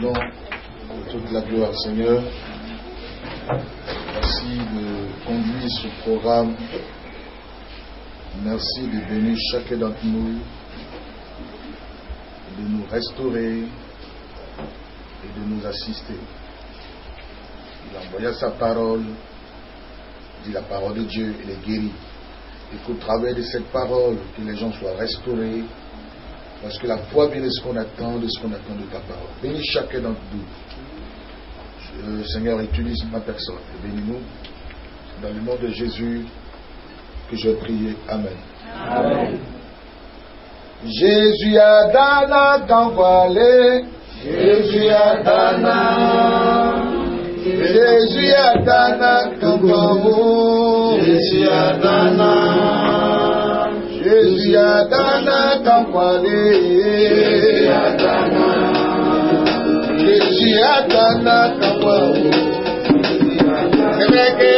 rendons toute la gloire, Seigneur. Merci de conduire ce programme. Merci de bénir chacun d'entre nous, de nous restaurer et de nous assister. Il a envoyé sa parole, dit la parole de Dieu, elle est guérie. Et qu'au travers de cette parole, que les gens soient restaurés, parce que la foi vient de ce qu'on attend, de ta parole. Bénis chacun d'entre nous. Seigneur, utilise ma personne et bénis-nous. Dans le nom de Jésus que je prie. Amen. Amen. Jésus a donné qu'envoyer. Jésus a donné. Jésus a donné qu'envoyer. Jésus a donné. Jésus a donné qu'envoyer. Jésus a donné. Jésus a donné qu'envoyer. C'est vrai que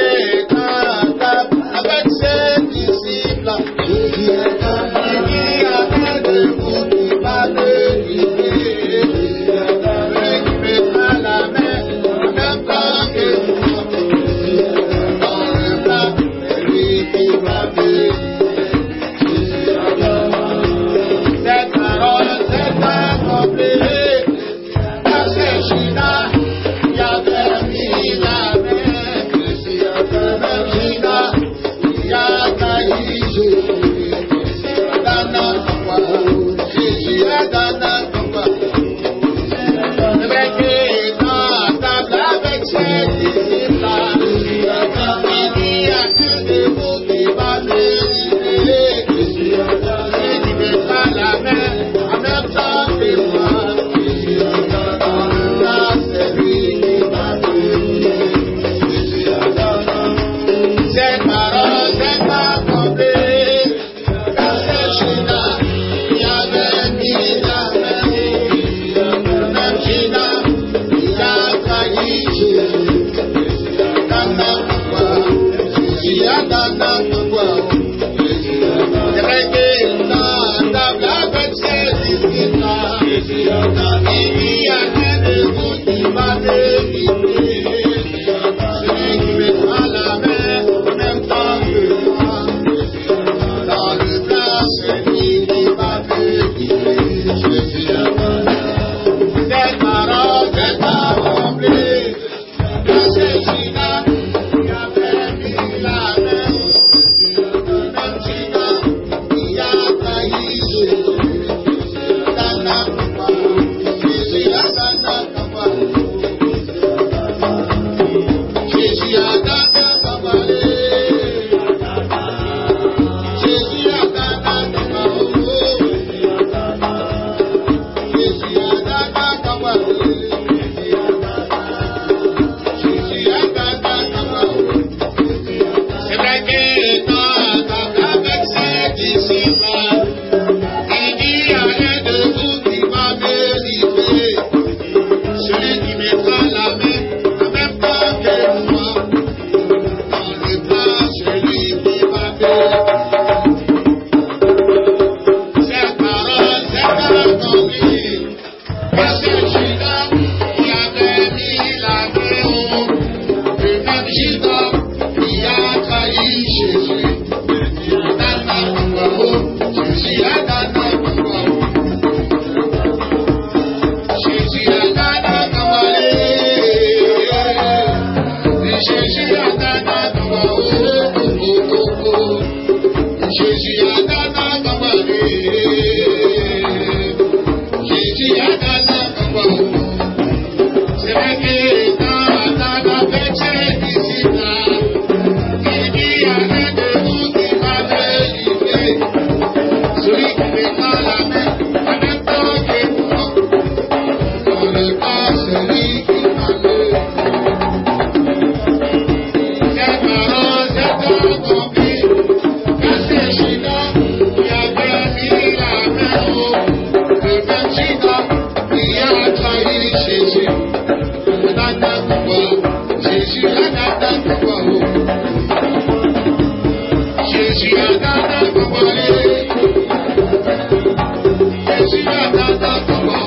avec ses disciples, Jésus a donné. Il y a plein de vous qui va me guider. Jésus a donné. Qui mettra la main en même temps que moi. Jésus a donné. Dans le plat, c'est lui qui va me guider. Jésus a donné. Cette parole s'est accomplie. Dans ce Judas, il y avait mis la main. Jésus a donné. Judas, il a trahi Jésus. Jésus a donné. Jésus a donné. Le mec est dans la table avec ses disciples. Jésus a donné. Il y a que des mots qui va me Jésus a donné. Qui mettra la main en même temps que moi. Jésus a donné. Là, c'est lui qui va me Jésus a donné. Cette parole s'est accomplie. Dans ce Judas, il y avait mis la main. Jésus a donné. Même Judas, il a trahi Jésus. Jésus a donné pourquoi. Jésus a donné pourquoi. Jésus a donné. C'est vrai qu'il dans la table avec ses disciples. Jésus a donné. Il y a un de vous qui va me guider. Jésus a donné. Celui qui mettra la main en même temps que moi. Jésus a donné. Dans le plat, c'est lui qui va me guider. Jésus a donné. Cette parole s'est accomplie. Dans ce Judas, il avait mis la main. Même Judas, il a trahi Jésus. Jésus a donné pourquoi. Jésus a donné pourquoi. Jésus a donné pourquoi. Jésus a donné pourquoi. Jésus a donné pourquoi. Jésus a donné pourquoi. C'est vrai que dans la table avec ses disciples, il dit il y a un de vous qui va me livrer. Celui qui mettra la main en même temps que moi. Dans le plat, celui qui va me cette parole s'est accomplie. Dans ce Judas, il avait mis la main. Le même Judas, il a trahi Jésus. Jésus a donné pourquoi. Jésus a donné pourquoi. Jésus a donné pourquoi. Jésus a donné pourquoi. Jésus a donné pourquoi. Jésus a donné pourquoi. C'est vrai que dans la table avec ses disciples, il dit il y a un de vous qui va me livrer. Celui qui mettra la main en même temps que moi. Dans le cas, celui qui va me cette parole s'est accomplie. Dans ce Judas, il avait mis la main haut. Le même Judas, il a trahi Jésus. Jésus a donné pourquoi. Jésus a donné pourquoi. Jésus a donné pourquoi.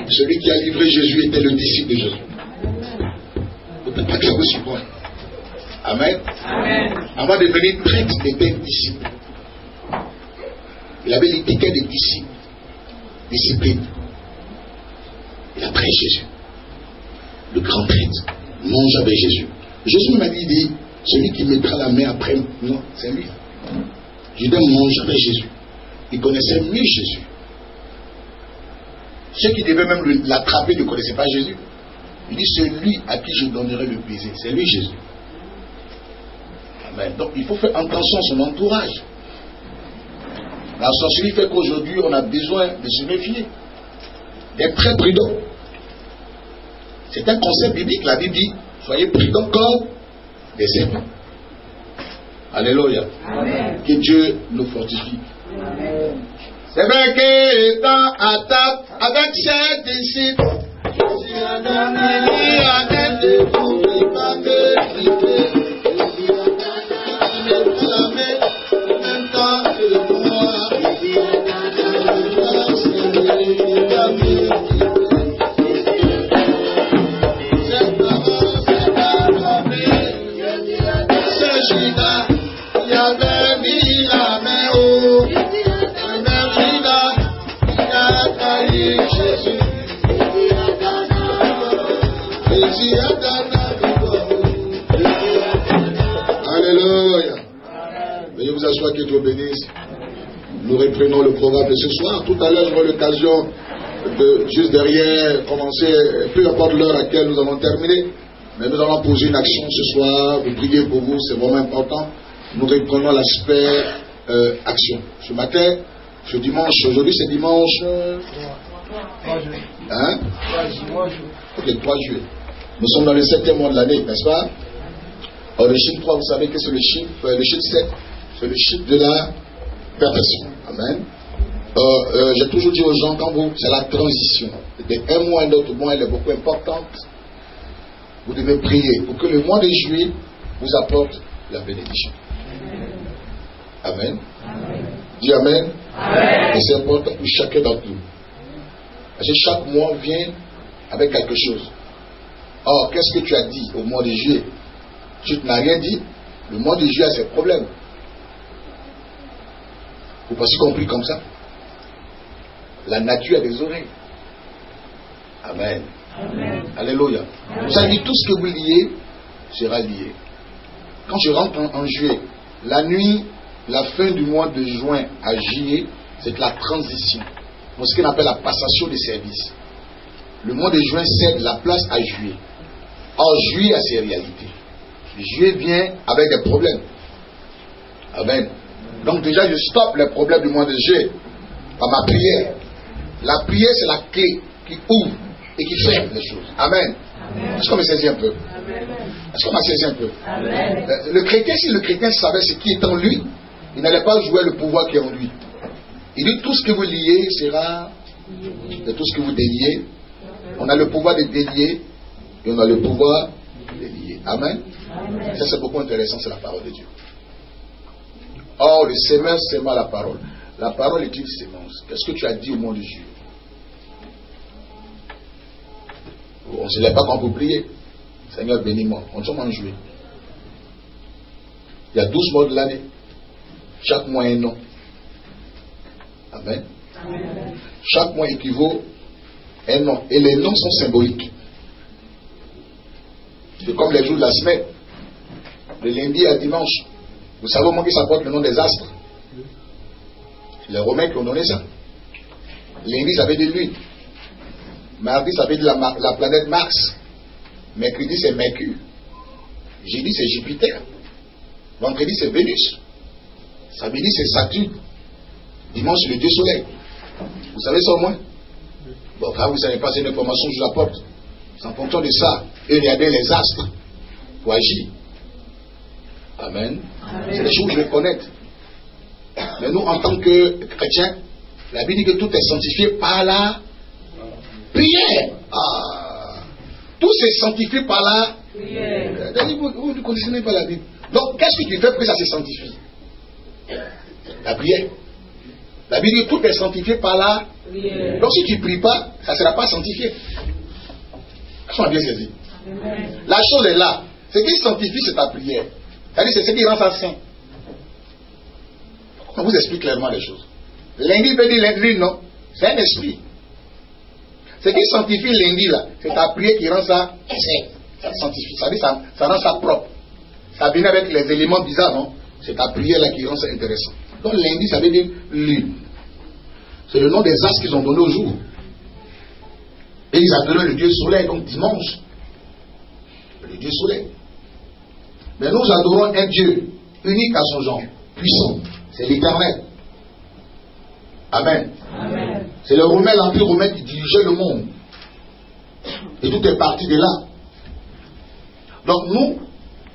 Celui qui a livré Jésus était le disciple de Jésus. Vous ne pouvez pas dire aussi quoi. Amen. Amen. Avant de devenir prêtre, il était disciple. Il avait l'étiquette de disciple. Discipline. Il a pris Jésus. Le grand prêtre mange avec Jésus. Jésus m'a dit, celui qui mettra la main après, non, c'est lui. Judas mange avec Jésus. Il connaissait mieux Jésus. Ceux qui devaient même l'attraper ne connaissaient pas Jésus. Il dit, c'est lui à qui je donnerai le baiser. C'est lui Jésus. Amen. Donc il faut faire attention à son entourage. La sorcellerie fait qu'aujourd'hui on a besoin de se méfier. D'être très prudent. C'est un concept biblique. La Bible dit, soyez prudents comme des serpents. Alléluia. Amen. Que Dieu nous fortifie. Amen. C'est vrai qu'étant à table avec ses disciples, si un ami a des vous qui va me quitter, il me clamait en même temps que moi, cette parole, c'est pas compris. Alléluia. Veuillez vous asseoir, que Dieu bénisse. Nous reprenons le programme de ce soir. Tout à l'heure, j'aurai l'occasion de, juste derrière, commencer, peu importe l'heure à laquelle nous allons terminer. Mais nous allons poser une action ce soir. Vous priez pour vous, c'est vraiment important. Nous reprenons l'aspect action. Ce matin, ce dimanche, aujourd'hui c'est dimanche. Hein? Ok, 3 juillet. Nous sommes dans le 7e mois de l'année, n'est-ce pas? Alors le chiffre 3, vous savez que c'est le chiffre 7, c'est le chiffre de la perfection. Amen. J'ai toujours dit aux gens, quand vous, c'est la transition. Un mois à un autre mois, elle est beaucoup importante. Vous devez prier pour que le mois de juillet vous apporte la bénédiction. Amen. Amen. Dis Amen. Amen. Et c'est important pour chacun d'entre nous. Parce que chaque mois vient avec quelque chose. Or, qu'est-ce que tu as dit au mois de juillet? Tu n'as rien dit. Le mois de juillet a ses problèmes. Vous pensez compris comme ça? La nature a des oreilles. Amen. Amen. Alléluia. Vous savez, tout ce que vous liez sera lié. Quand je rentre en juillet, la nuit, la fin du mois de juin à juillet, c'est la transition. Donc, ce qu'on appelle la passation des services. Le mois de juin cède la place à juillet. Or, juillet a ses réalités. Juillet vient avec des problèmes. Amen. Donc déjà, je stoppe les problèmes du mois de juillet par ma prière. La prière, c'est la clé qui ouvre et qui ferme les choses. Amen. Est-ce qu'on me saisit un peu? Est-ce qu'on m'a saisi un peu? Amen. Le chrétien, si le chrétien savait ce qui est en lui, il n'allait pas jouer le pouvoir qui est en lui. Il dit tout ce que vous liez sera de tout ce que vous déliez. On a le pouvoir de délier et on a le pouvoir de lier. Amen. Amen. Ça, c'est beaucoup intéressant, c'est la parole de Dieu. Or, le semeur sème la parole. La parole est une sémence. Qu'est-ce que tu as dit au mois de juillet? On ne se lève pas quand vous priez. Seigneur, bénis-moi. On sommes en juillet. Il y a 12 mois de l'année. Chaque mois un nom. Amen. Amen. Chaque mois équivaut à un nom. Et les noms sont symboliques. C'est comme les jours de la semaine. Le lundi à dimanche. Vous savez au moins qu'ils s'apportent le nom des astres. C'est les Romains qui ont donné ça. Lundi, ça veut dire lui. Mardi, ça veut dire la planète Mars. Mercredi, c'est Mercure. Jeudi, c'est Jupiter. Vendredi, c'est Vénus. Samedi, c'est Saturne. Dimanche, c'est le Dieu Soleil. Vous savez ça au moins? Bon, quand vous ne savez pas, c'est une information que je vous apporte. C'est en fonction de ça. Et regardez les astres pour agir. Amen. Amen. C'est des choses que je vais connaître. Mais nous, en tant que chrétiens, la Bible dit que tout est sanctifié par la prière. Tout est sanctifié par la prière. Vous ne connaissez même pas la Bible. Donc, qu'est-ce que tu fais pour que ça se sanctifie? La prière. La Bible dit que tout est sanctifié par la prière. Donc, si tu ne pries pas, ça ne sera pas sanctifié. Est-ce qu'on a bien saisi? La chose est là. Ce qui sanctifie, c'est ta prière. C'est-à-dire, c'est ce qui rend ça saint. On vous explique clairement les choses. Lundi peut dire lundi, non. C'est un esprit. Ce qui sanctifie lundi, là, c'est ta prière qui rend ça saint. Ça sanctifie. Ça, dit, ça rend ça propre. Ça vient avec les éléments bizarres, non? C'est ta prière là qui rend ça intéressant. Donc lundi, ça veut dire lune. C'est le nom des astres qu'ils ont donné au jour. Et ils adorent le Dieu soleil, donc dimanche. Le Dieu soleil. Mais nous adorons un Dieu unique à son genre, puissant. C'est l'Éternel. Amen. Amen. C'est le Romain, l'Empire romain qui dirigeait le monde. Et tout est parti de là. Donc nous,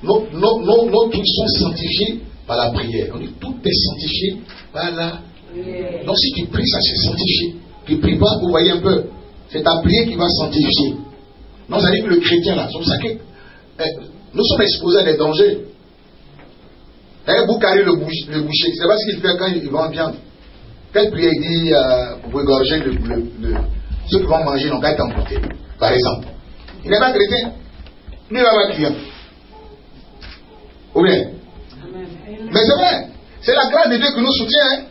nos trucs sont sanctifiés par la prière. On dit tout est sanctifié par la prière. Donc si tu pries, ça c'est sanctifié. Tu ne pries pas, vous voyez un peu. C'est ta prière qui va sanctifier. Non, ça dit que le chrétien là, c'est pour ça que nous sommes exposés à des dangers. Boukhari le boucher, c'est pas ce qu'il fait quand il vend viande. Quelle prière il dit pour égorger ceux qui vont manger n'ont qu'à être emportés, par exemple. Il n'est pas chrétien. Lui, il va pas client. Ou bien? Mais c'est vrai. C'est la grâce de Dieu qui nous soutient. Hein?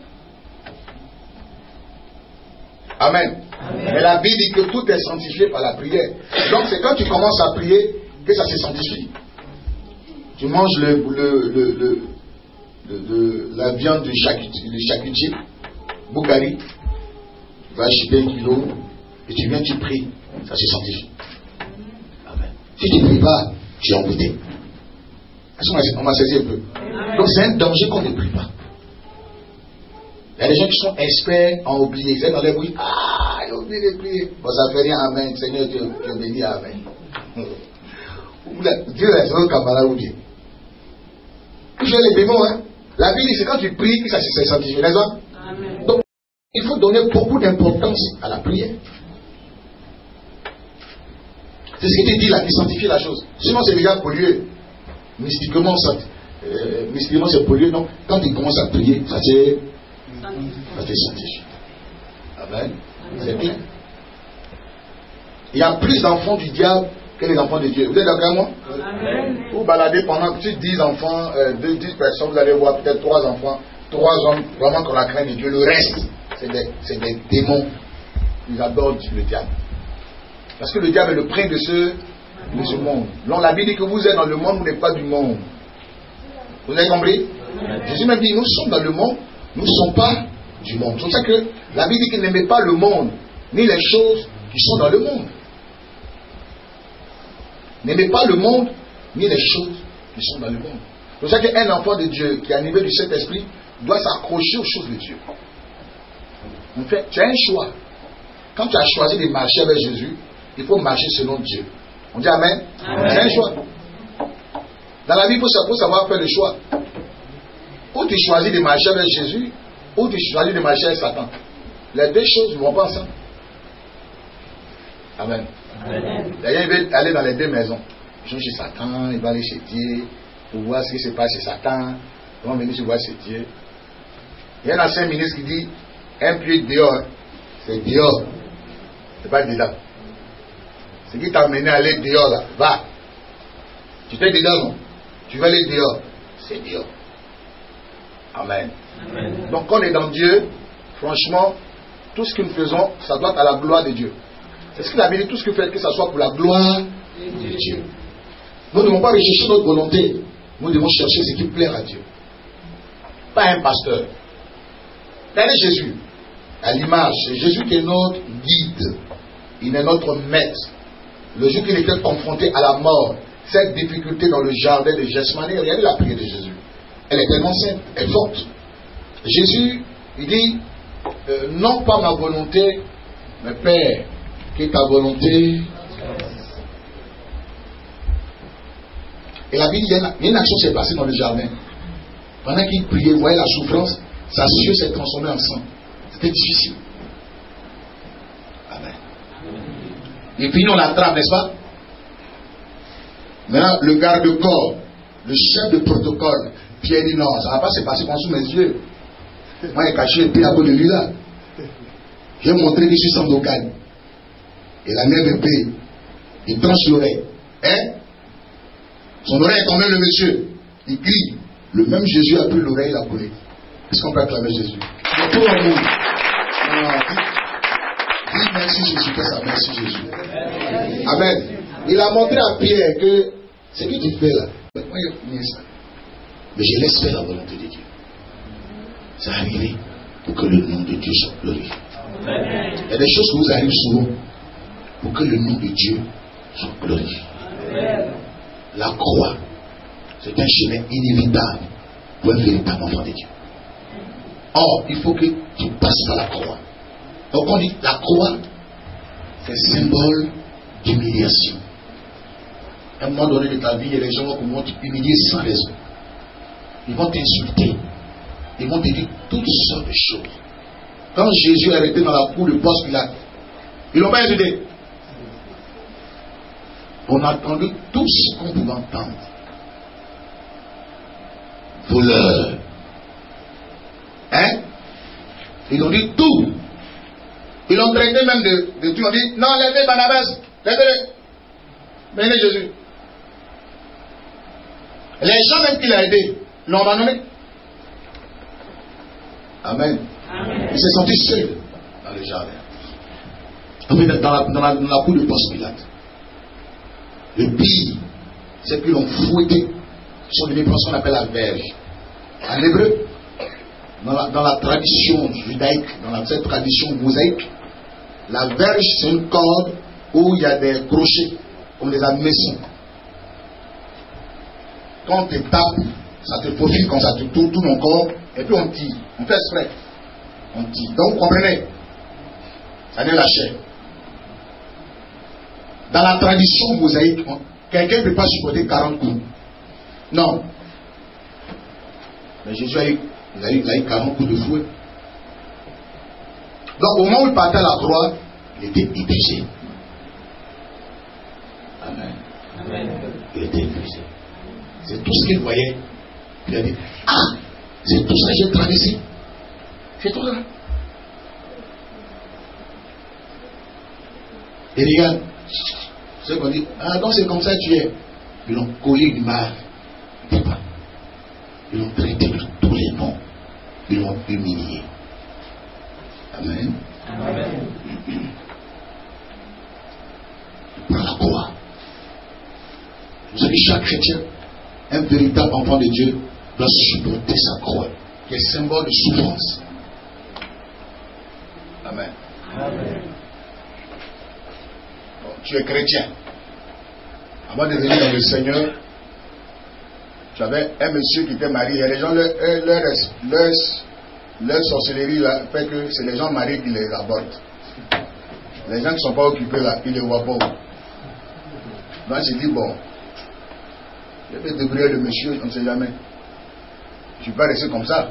Amen. Amen. Mais la Bible dit que tout est sanctifié par la prière. Donc c'est quand tu commences à prier que ça se sanctifie. Tu manges la viande de charcutier, Bougari, tu vas acheter 1 kilo et tu viens, tu pries, ça se sanctifie. Amen. Si tu ne pries pas, tu es embêté. On m'a saisi un peu. Donc c'est un danger qu'on ne prie pas. Il y a des gens qui sont experts en oublier. Ils sont dans les bruits. Ah, ils ont oublié de prier. Bon, ça ne fait rien. Amen. Seigneur, Dieu béni. Amen. Dieu est un camarade ou Dieu. Tu fais les démons, hein. La Bible, c'est quand tu pries que ça se sanctifie. Amen. Donc, il faut donner beaucoup d'importance à la prière. C'est ce qui te dit là, qui sanctifie la chose. Sinon, c'est déjà pollué. Mystiquement, c'est pollué. Donc, quand tu commences à prier, ça te sanctifie. Amen. C'est clair. Il y a plus d'enfants du diable que les enfants de Dieu. Vous êtes d'accord avec moi? Amen. Vous baladez pendant 10 enfants, 10 personnes, vous allez voir peut-être 3 enfants, 3 hommes, vraiment qu'on a craint de Dieu. Le reste, c'est des démons. Ils adorent le diable. Parce que le diable est le prince de ce monde. Donc la Bible dit que vous êtes dans le monde, vous n'êtes pas du monde. Vous avez compris? Jésus m'a dit, nous sommes dans le monde, nous ne sommes pas du monde. C'est pour ça que la Bible dit qu'il n'aimait pas le monde, ni les choses qui sont dans le monde. N'aimez pas le monde, ni les choses qui sont dans le monde. C'est pour ça qu'un enfant de Dieu qui est animé du Saint-Esprit doit s'accrocher aux choses de Dieu. En fait, tu as un choix. Quand tu as choisi de marcher avec Jésus, il faut marcher selon Dieu. On dit Amen. Amen. C'est un choix. Dans la vie, il faut savoir faire le choix. Ou tu choisis de marcher avec Jésus, ou tu choisis de marcher avec Satan. Les deux choses ne vont pas ensemble. Amen. D'ailleurs, il veut aller dans les deux maisons. Il va chez Satan, il va aller chez Dieu, pour voir ce qui se passe chez Satan. Il va venir se voir chez Dieu. Il y a un ancien ministre qui dit, un pied dehors, c'est dehors. C'est pas dedans. Ce qui t'a amené à aller dehors là, va. Tu t'es dedans, non? Tu vas aller dehors. C'est dehors. Amen. Amen. Donc quand on est dans Dieu, franchement, tout ce que nous faisons, ça doit être à la gloire de Dieu. C'est ce qu'il a dit, tout ce que fait, que ça soit pour la gloire de Dieu. Nous ne devons pas rechercher notre volonté. Nous devons chercher ce qui plaît à Dieu. Pas un pasteur. Regardez Jésus. À l'image, c'est Jésus qui est notre guide. Il est notre maître. Le jour qu'il était confronté à la mort, cette difficulté dans le jardin de Gethsemane, regardez la prière de Jésus. Elle est tellement simple, elle est forte. Jésus, il dit, non pas ma volonté, mais Père, que ta volonté. Et la Bible, il y a une action qui s'est passée dans le jardin. Pendant qu'il priait, vous voyez la souffrance, sa sueur s'est transformée en sang. C'était difficile. Amen. Et puis on l'attrape, n'est-ce pas? Maintenant, le garde-corps, le chef de protocole, Pierre dit non, ça ne va pas se passer comme sous mes yeux. Moi, j'ai caché le pied à cause de lui là. J'ai montré que je suis sans d'occasion. Et la lève épée. Il tranche l'oreille. Hein? Son oreille est tombée, le monsieur. Il crie. Le même Jésus a pris l'oreille et l'a collé. Est-ce qu'on peut acclamer Jésus? C'est tout l'amour. Dis merci Jésus, que ça, merci Jésus. Amen. Il a montré à Pierre que ce que tu fais là, moi je finis ça. Mais je laisse faire la volonté de Dieu. Ça arrive pour que le nom de Dieu soit glorifié. Il y a des choses qui vous arrivent souvent pour que le nom de Dieu soit glorifié. La croix, c'est un chemin inévitable pour un véritable enfant de Dieu. Or, il faut que tu passes par la croix. Donc on dit la croix, c'est symbole d'humiliation. À un moment donné de ta vie, il y a des gens qui vont t'humilier sans raison. Ils vont t'insulter. Ils vont te dire toutes sortes de choses. Quand Jésus est arrêté dans la cour de Ponce Pilate, ils n'ont pas insulté. On a entendu tout ce qu'on pouvait entendre. Voleur. Hein? Ils ont dit tout. Ils l'ont traité même de tout. Ils ont dit, non, levez Barnabas. Levez-le. Venez Jésus. Les gens même qui l'ont aidé, l'ont abandonné. Amen. Amen. Il s'est senti seul dans le jardin. dans la cour de Ponce Pilate. Le pire, c'est qu'ils l'ont fouetté. Ils sont venus prendre ce qu'on appelle la verge. En hébreu, dans la tradition judaïque, dans cette tradition mosaïque, la verge, c'est une corde où il y a des crochets, comme des admessons. Quand on te tape, ça te faufile comme ça, tu tournes tout mon corps, et puis on tire. On fait exprès. On tire. Donc, vous comprenez? Ça n'est la chair. Dans la tradition mosaïque, quelqu'un ne peut pas supporter 40 coups. Non. Mais Jésus a eu 40 coups de fouet. Donc, au moment où il partait à la croix, il était épuisé. Amen. Amen. Il était épuisé. C'est tout ce qu'il voyait. Il a dit, ah, c'est tout ça que j'ai traversé. C'est tout ça. Et regarde, ceux qui ont dit, ah, donc c'est comme ça que tu es. Ils l'ont collé une image. Ils l'ont traité de tous les noms. Ils l'ont humilié. Amen. Amen. Par la croix. Vous savez, chaque chrétien, un véritable enfant de Dieu, doit supporter sa croix, qui est symbole de souffrance. Amen. Amen. Bon, tu es chrétien. Avant de venir dans le Seigneur, tu avais un monsieur qui était marié. Et les gens, leur sorcellerie là, fait que c'est les gens mariés qui les abordent. Les gens qui ne sont pas occupés là, ils ne les voient pas. Donc j'ai dit, bon, je vais débrouiller le monsieur, on ne sait jamais. Je ne vais pas rester comme ça.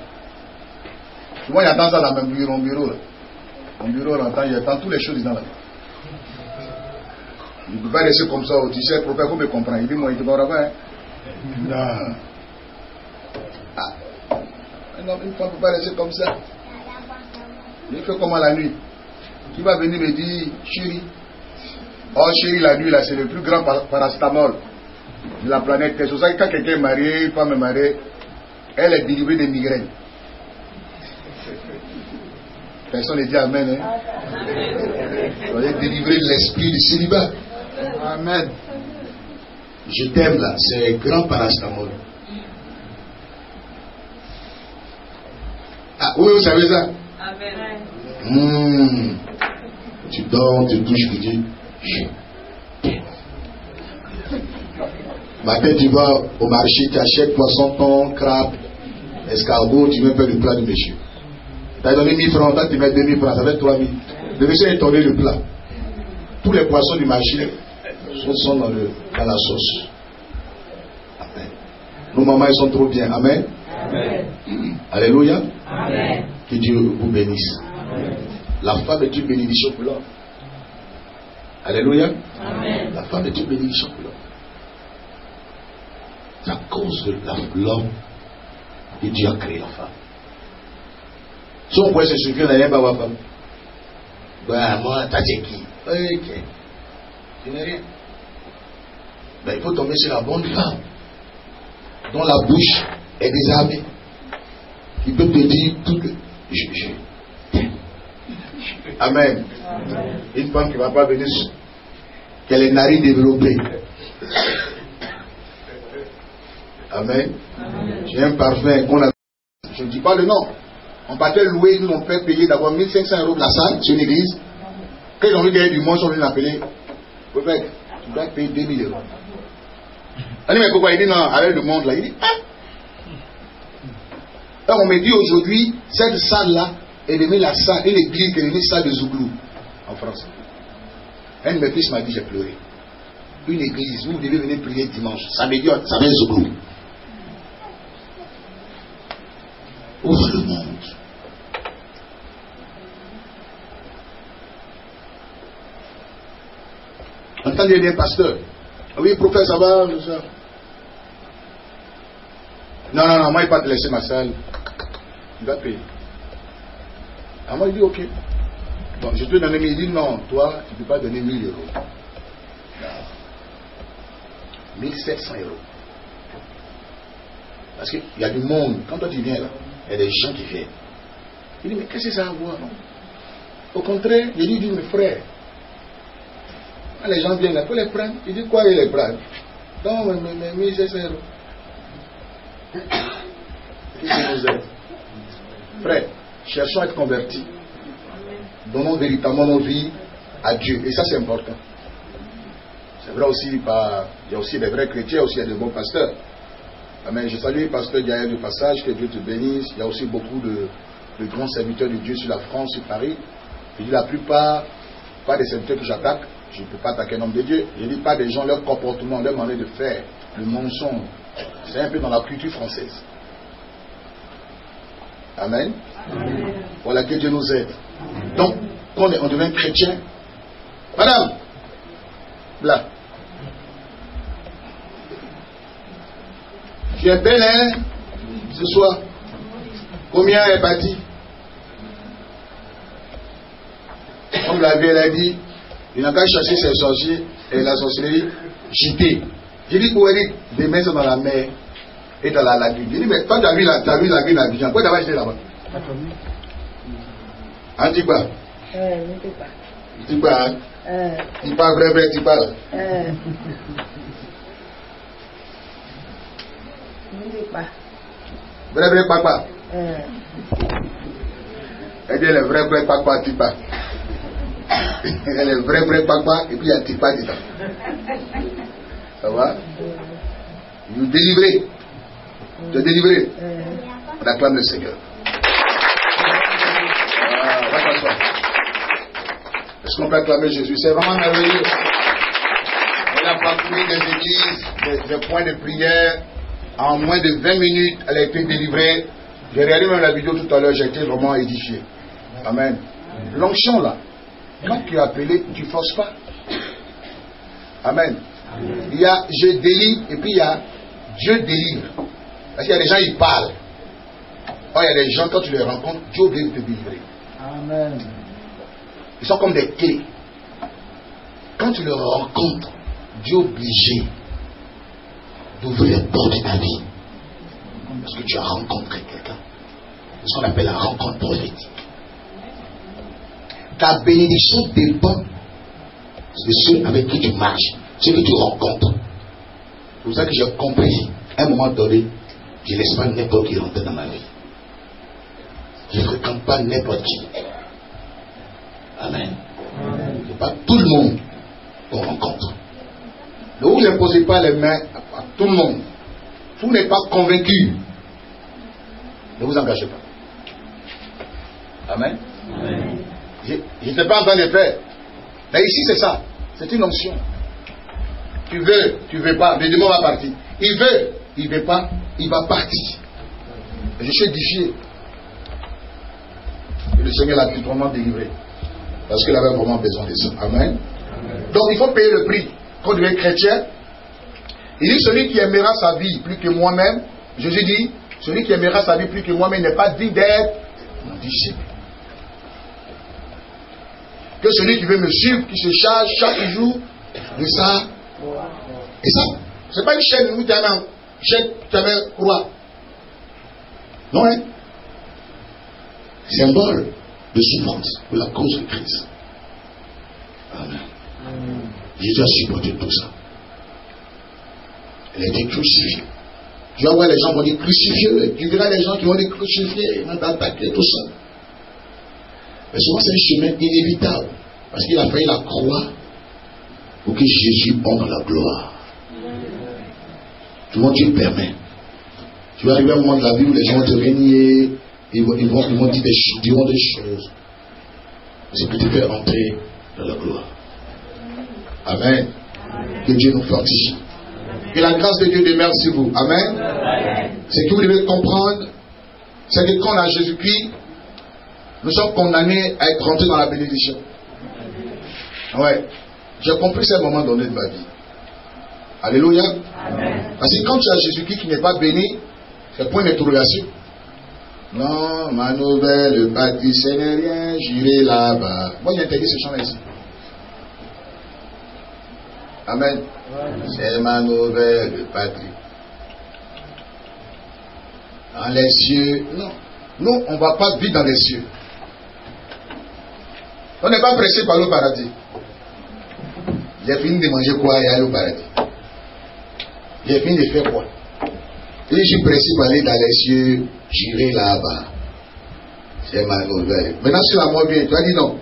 Souvent, il attend ça dans mon bureau. Là. Mon bureau, il attend toutes les choses dans la vie. Il ne peut pas rester comme ça. Tu sais, le prophète, vous me comprenez. Il dit, moi, il ne te comprend pas. Hein? Non. Ah. Non, une femme ne peut pas rester comme ça. Il fait comment la nuit? Qui va venir me dire, chérie? Oh, chérie, la nuit, là, c'est le plus grand paracétamol de la planète. C'est pour ça que quand quelqu'un est marié, une femme est mariée, elle est délivrée de migraines. Personne ne dit Amen. Hein? Vous êtes délivré de l'esprit du célibat. Amen. Je t'aime là, c'est un grand paracétamol. Ah oui, vous savez ça? Amen. Tu dors, tu touches, tu dis je t'aime. Matin, tu vas au marché, tu achètes poisson, thon, crabe, escargot, tu viens faire le plat du monsieur. Tu as donné 1000 francs, toi tu mets 2000 francs, ça fait 3000. Le monsieur est tombé le plat. Tous les poissons du marché sont dans la sauce. Amen. Nos mamans, elles sont trop bien. Amen. Amen. Alléluia. Amen. Que Dieu vous bénisse. Amen. La femme est une bénédiction pour l'homme. Alléluia. Amen. La femme est une bénédiction pour l'homme. C'est à cause de l'homme que Dieu a créé la femme. Si on pouvait se suffire, on n'allait pas avoir femme. Ben, moi, t'as dit qui? Ok. Tu n'es rien. Ben, il faut tomber sur la bonne femme, dont la bouche est désarmée, qui peut te dire tout le. Amen. Amen. Une femme qui ne va pas venir, qui a les narines développées. Amen. Amen. J'ai un parfum qu'on a. Je ne dis pas le nom. On partait louer, nous on fait payer d'abord 1500 € de la salle sur une église. Quand ils ont vu gagner du monde, ils sont venus l'appeler. Prophète, tu dois payer 2000 €. On dit, mais pourquoi? Il dit non, avec le monde là. Il dit, ah! Alors on me dit aujourd'hui, cette salle-là est devenue la salle, une église qui est devenue salle de Zouglou en France. Un de mes fils m'a dit, j'ai pleuré. Une église, vous devez venir prier dimanche. Samedi, ça vient Zouglou. Ouvre le monde. Entendez bien, pasteur. Oui, prophète, ça va, ça. Non, moi, il ne va pas te laisser ma salle. Il va payer. Alors moi, il dit, ok. Bon, je te donne 1000. Il dit, non, toi, tu ne peux pas donner 1000 €. Non. 1700 €. Parce qu'il y a du monde. Quand toi, tu viens là, il y a des gens qui viennent. Il dit, mais qu'est-ce que ça a à voir, non? Au contraire, il lui dit, mes frères, Quand les gens viennent là, il faut les prendre. Il dit quoi, il les prend? Donc, mais c'est ça. Qu'est-ce que vous êtes? Frère, cherchons à être convertis. Donnons véritablement nos vies à Dieu. Et ça, c'est important. C'est vrai aussi, il y a aussi des vrais chrétiens, aussi il y a des bons pasteurs. Amen. Je salue le pasteur Gaël du passage, que Dieu te bénisse. Il y a aussi beaucoup de grands serviteurs de Dieu sur la France, sur Paris. Je dis la plupart, pas des serviteurs que j'attaque. Je ne peux pas attaquer un homme de Dieu. Je ne dis pas des gens, leur comportement, leur manière de faire, le mensonge. C'est un peu dans la culture française. Amen. Amen. Voilà, que Dieu nous aide. Donc, quand on devient chrétien, madame, là, tu es belle, hein, ce soir. Combien est bâti? Comme la vieille a dit, il n'a qu'à chasser ses sorciers et la sorcellerie jetée. J'ai dit, où elle dit, des mains sont dans la mer et dans la lagune. J'ai dit, mais toi, tu as vu la lagune à Abidjan, pourquoi tu n'as pas jeté là-bas? Hein, tu parles? Tu parles, hein? Tu parles vrai, tu parles? Vrai, papa. Elle dit, elle est vrai, papa, tu parles. Elle est vrai, papa, et puis il y a Tipa dedans. Ça va? Nous délivrer. Tu es délivré. On acclame le Seigneur. On va s'asseoir. Est-ce qu'on peut acclamer Jésus? C'est vraiment merveilleux. On a parcouru des églises, des points de prière. En moins de 20 minutes, elle a été délivrée. J'ai regardé même la vidéo tout à l'heure, j'ai été vraiment édifié. Amen. L'onction là, quand tu es appelé, tu ne forces pas. Amen. Il y a je délivre et puis il y a Dieu délivre. Parce qu'il y a des gens, ils parlent. Or, il y a des gens, quand tu les rencontres, Dieu oblige de te délivrer. Amen. Ils sont comme des clés. Quand tu les rencontres, Dieu est obligé d'ouvrir les portes de ta vie. Parce que tu as rencontré quelqu'un. C'est ce qu'on appelle la rencontre prophétique. Ta bénédiction dépend de ceux avec qui tu marches, ceux que tu rencontres. C'est pour ça que j'ai compris, à un moment donné, je ne laisse pas n'importe qui rentrer dans ma vie. Je ne fréquente pas n'importe qui. Amen. Ce n'est pas tout le monde qu'on rencontre. Ne vous imposez pas les mains à tout le monde. Si vous n'êtes pas convaincu, ne vous engagez pas. Amen. Amen. Je n'étais pas en train de faire. Mais ici, c'est ça. C'est une option. Tu veux pas. Le démon va partir. Il veut, il ne veut pas, il va partir. Et je suis édifié. Et le Seigneur l'a vraiment délivré. Parce qu'il avait vraiment besoin de ça. Amen. Donc, il faut payer le prix. Quand on devient chrétien, il dit celui qui aimera sa vie plus que moi-même, Jésus dit, celui qui aimera sa vie plus que moi-même n'est pas digne d'être mon disciple. Que celui qui veut me suivre, qui se charge chaque jour de ça. Et ça, c'est pas une chaîne où tu as une chaîne, tu as une croix. Non, hein? Symbole de souffrance pour la cause de Christ. Amen. Jésus a supporté tout ça. Elle a été crucifiée. Tu vas voir les gens qui vont dire crucifier. Tu verras les gens qui vont dire crucifier, ils vont t'attaquer, tout ça. Mais souvent c'est un chemin inévitable. Parce qu'il a fallu la croix pour que Jésus honte la gloire. Tout le monde Dieu permet. Tu vas arriver à un moment de la vie où les gens vont te régner, ils vont dire des choses. C'est pour te faire entrer dans la gloire. Amen. Amen. Que Dieu nous fortifie. Que la grâce de Dieu demeure sur vous. Amen. Amen. Ce que vous devez comprendre, c'est que quand on a Jésus-Christ, nous sommes condamnés à être rentrés dans la bénédiction. Ouais. J'ai compris ce moment donné de ma vie. Alléluia. Amen. Parce que quand tu as Jésus-Christ qui n'est pas béni, c'est point d'interrogation. Non, ma nouvelle patrie, ce n'est rien, j'irai là-bas. Moi, j'ai interdit ce chant-là ici. Amen. C'est ma nouvelle patrie. Dans les cieux, non. Nous, on ne va pas vivre dans les cieux. On n'est pas pressé par le paradis. J'ai fini de manger quoi et aller au paradis. J'ai fini de faire quoi? Et je suis pressé pour aller dans les cieux, j'irai là-bas. C'est ma nouvelle. Maintenant, si la mort vient, tu as dit non.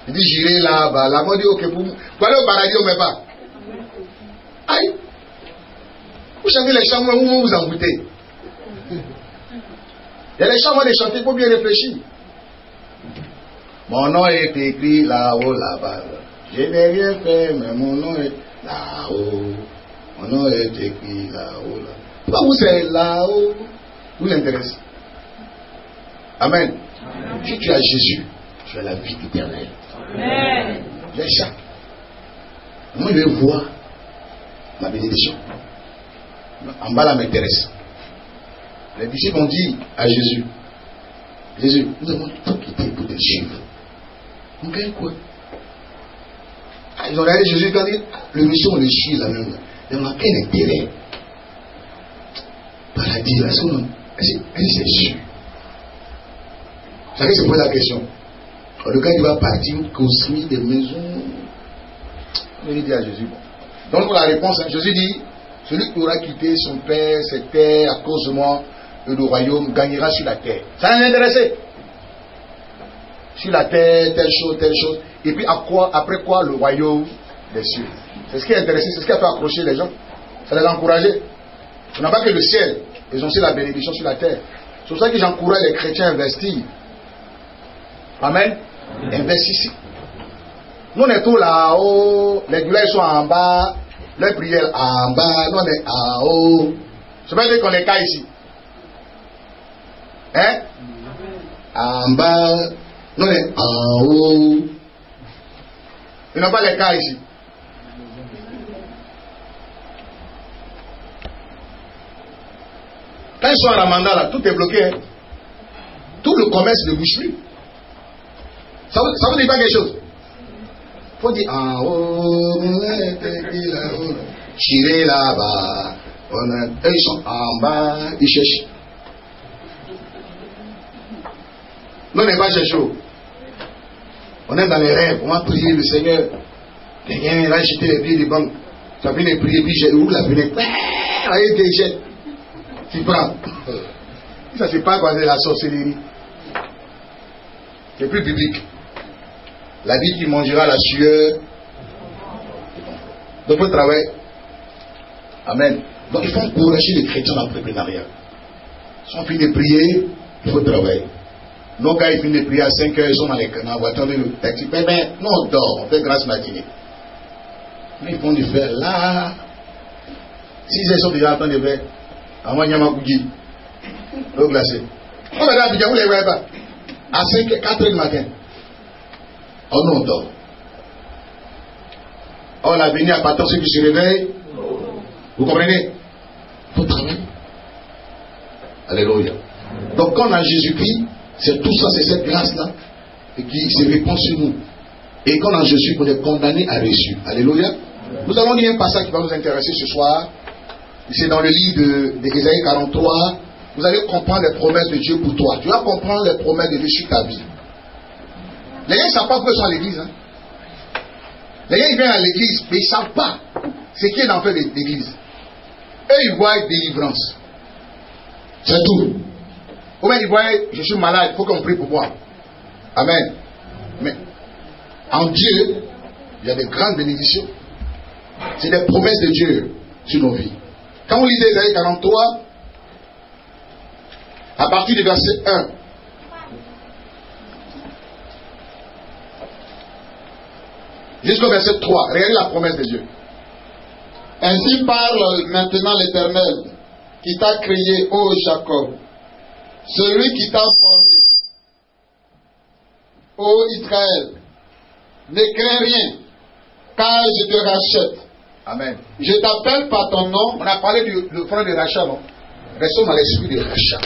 Il dit j'irai là-bas. La mort dit ok, pour aller au paradis, on ne met pas. Aïe! Vous chantez les chants, vous vous embouttez. Il y a les chants, de chanter, il faut bien réfléchir. Mon nom est écrit là-haut, là-bas. Je n'ai rien fait, mais mon nom est là-haut. Mon nom est écrit là-haut, là. Pourquoi vous êtes là-haut? Vous intéresse? Amen. Si tu as Jésus, tu as la vie éternelle. Amen. J'ai ça. Moi, je vais voir ma bénédiction. En bas, là, m'intéresse. Les disciples ont dit à Jésus, Jésus, nous avons tout quitté pour te suivre. On gagne quoi? Ils ont regardé Jésus quand il dit, le mission, on le suit là même. Il n'y a quel intérêt? Paradis, là, est-ce que c'est sûr? Chacun se pose la question. Le gars, il va partir, construire des maisons. On lui dit à Jésus. Donc, pour la réponse, Jésus dit, celui qui aura quitté son père, ses terres, à cause de moi, et le royaume, gagnera sur la terre. Ça n'a intéressé. Sur la terre, telle chose. Et puis, après quoi, le royaume des cieux. C'est ce qui est intéressé, c'est ce qui a fait accrocher les gens. Ça les a encouragés. On n'a pas que le ciel, ils ont aussi la bénédiction sur la terre. C'est pour ça que j'encourage les chrétiens à investir. Amen. Investissez. Nous, on est tous là-haut, les douleurs sont en bas, les prières en bas, nous, on est en haut. Ça veut dire qu'on est cas ici. Hein? En bas, nous, on est en haut. Ils n'ont pas les cas ici. Quand ils sont en Ramadan, là, tout est bloqué. Hein? Tout le commerce ne bouge plus. Ça vous dit pas quelque chose? Il faut dire en haut, j'irai là-bas. Eux, ils sont en bas, ils cherchent. Nous, on n'est pas cherchés. On est dans les rêves, on va prier le Seigneur. Quelqu'un va jeter les billets de banque. Tu as pris les prières, puis j'ai où la fenêtre? Allez, déjette. Tu prends. Ça, c'est pas quoi, c'est la sorcellerie. C'est plus biblique. La vie qui mangera la sueur. Donc, il faut travailler. Amen. Donc, il faut encourager les chrétiens dans l'entrepreneuriat. Si on finit de prier, il faut travailler. Nos gars, ils finissent de prier à 5 heures, ils sont dans la voiture de le taxi. Mais non, on dort, on fait grâce matinée. Mais ils font du faire là. 6 heures, ils sont déjà en train de faire. À moi, il y a ma bougie. L'eau glacée. On va dans vous les voyez pas. À 4 heures du matin. Oh non, on dort. Oh, l'avenir à partir de ceux qui se réveillent. Vous comprenez? Il faut travailler. Alléluia. Donc, quand on a Jésus-Christ, c'est tout ça, c'est cette grâce-là qui se répand sur nous. Et quand on a Jésus, on est condamné à reçu. Alléluia. Nous allons lire un passage qui va nous intéresser ce soir. C'est dans le livre d'Ésaïe 43. Vous allez comprendre les promesses de Dieu pour toi. Tu vas comprendre les promesses de Dieu sur ta vie. Les gens ne savent pas pourquoi ils sont à l'église. Hein. Les gens ils viennent à l'église, mais ils ne savent pas ce qui est dans l'enfer de l'église. Eux, ils voient délivrance. C'est tout. Ou bien ils voient, je suis malade, il faut qu'on prie pour moi. Amen. Mais en Dieu, il y a des grandes bénédictions. C'est des promesses de Dieu sur nos vies. Quand vous lisez Ésaïe 43, à partir du verset 1, jusqu'au verset 3, regardez la promesse de Dieu. Ainsi parle maintenant l'Éternel, qui t'a créé, ô Jacob, celui qui t'a formé, ô Israël. Ne crains rien, car je te rachète. Amen. Je t'appelle par ton nom. On a parlé du front de rachat, non? Restons dans l'esprit de rachat.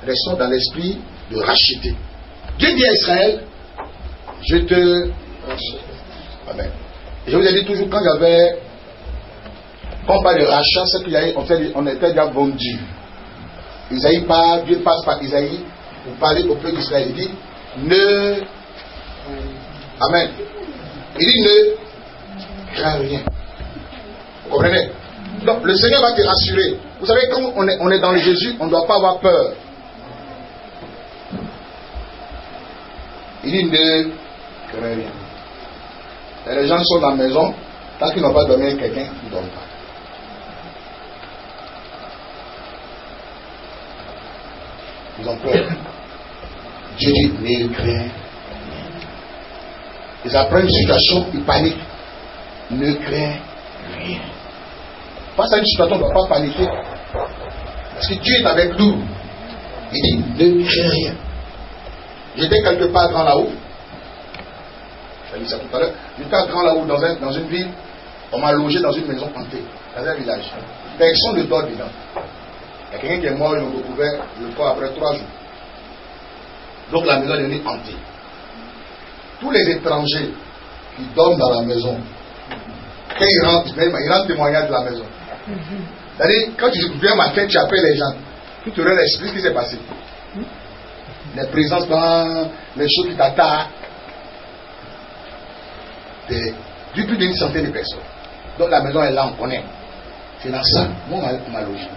Restons dans l'esprit de racheter. Dieu dit à Israël, je te rachète. Amen. Je vous ai dit toujours, quand on parle de rachat, c'est qu'on était déjà vendu. Isaïe parle, Dieu passe par Isaïe pour parler au peuple d'Israël. Il dit, Amen. Il dit ne crains rien. Vous comprenez? Donc le Seigneur va te rassurer. Vous savez, quand on est dans le Jésus, on ne doit pas avoir peur. Il dit ne crains rien. Et les gens sont dans la maison, tant qu'ils n'ont pas dormi avec quelqu'un, ils ne dorment pas. Ils ont peur. Dieu dit ne crains rien. Ils apprennent une situation, ils paniquent. Ne crains rien. Face à une situation, on ne doit pas paniquer. Parce que Dieu est avec nous. Il dit ne crains rien. J'étais quelque part grand là-haut. J'ai dit ça tout à l'heure. J'étais grand là-haut dans une ville. On m'a logé dans une maison hantée. Dans un village. Personne ne dort dedans. Il y a quelqu'un qui est mort, ils l'ont recouvert le corps après 3 jours. Donc la maison est devenue hantée. Tous les étrangers qui dorment dans la maison, quand ils rentrent témoignage de la maison. C'est-à-dire, quand tu viens matin, tu appelles les gens. Tu te leur expliques ce qui s'est passé. Les présences dans les choses qui t'attaquent. Du plus d'une centaine de personnes. Donc la maison est là, on connaît. C'est dans ça, moi on m'a logé.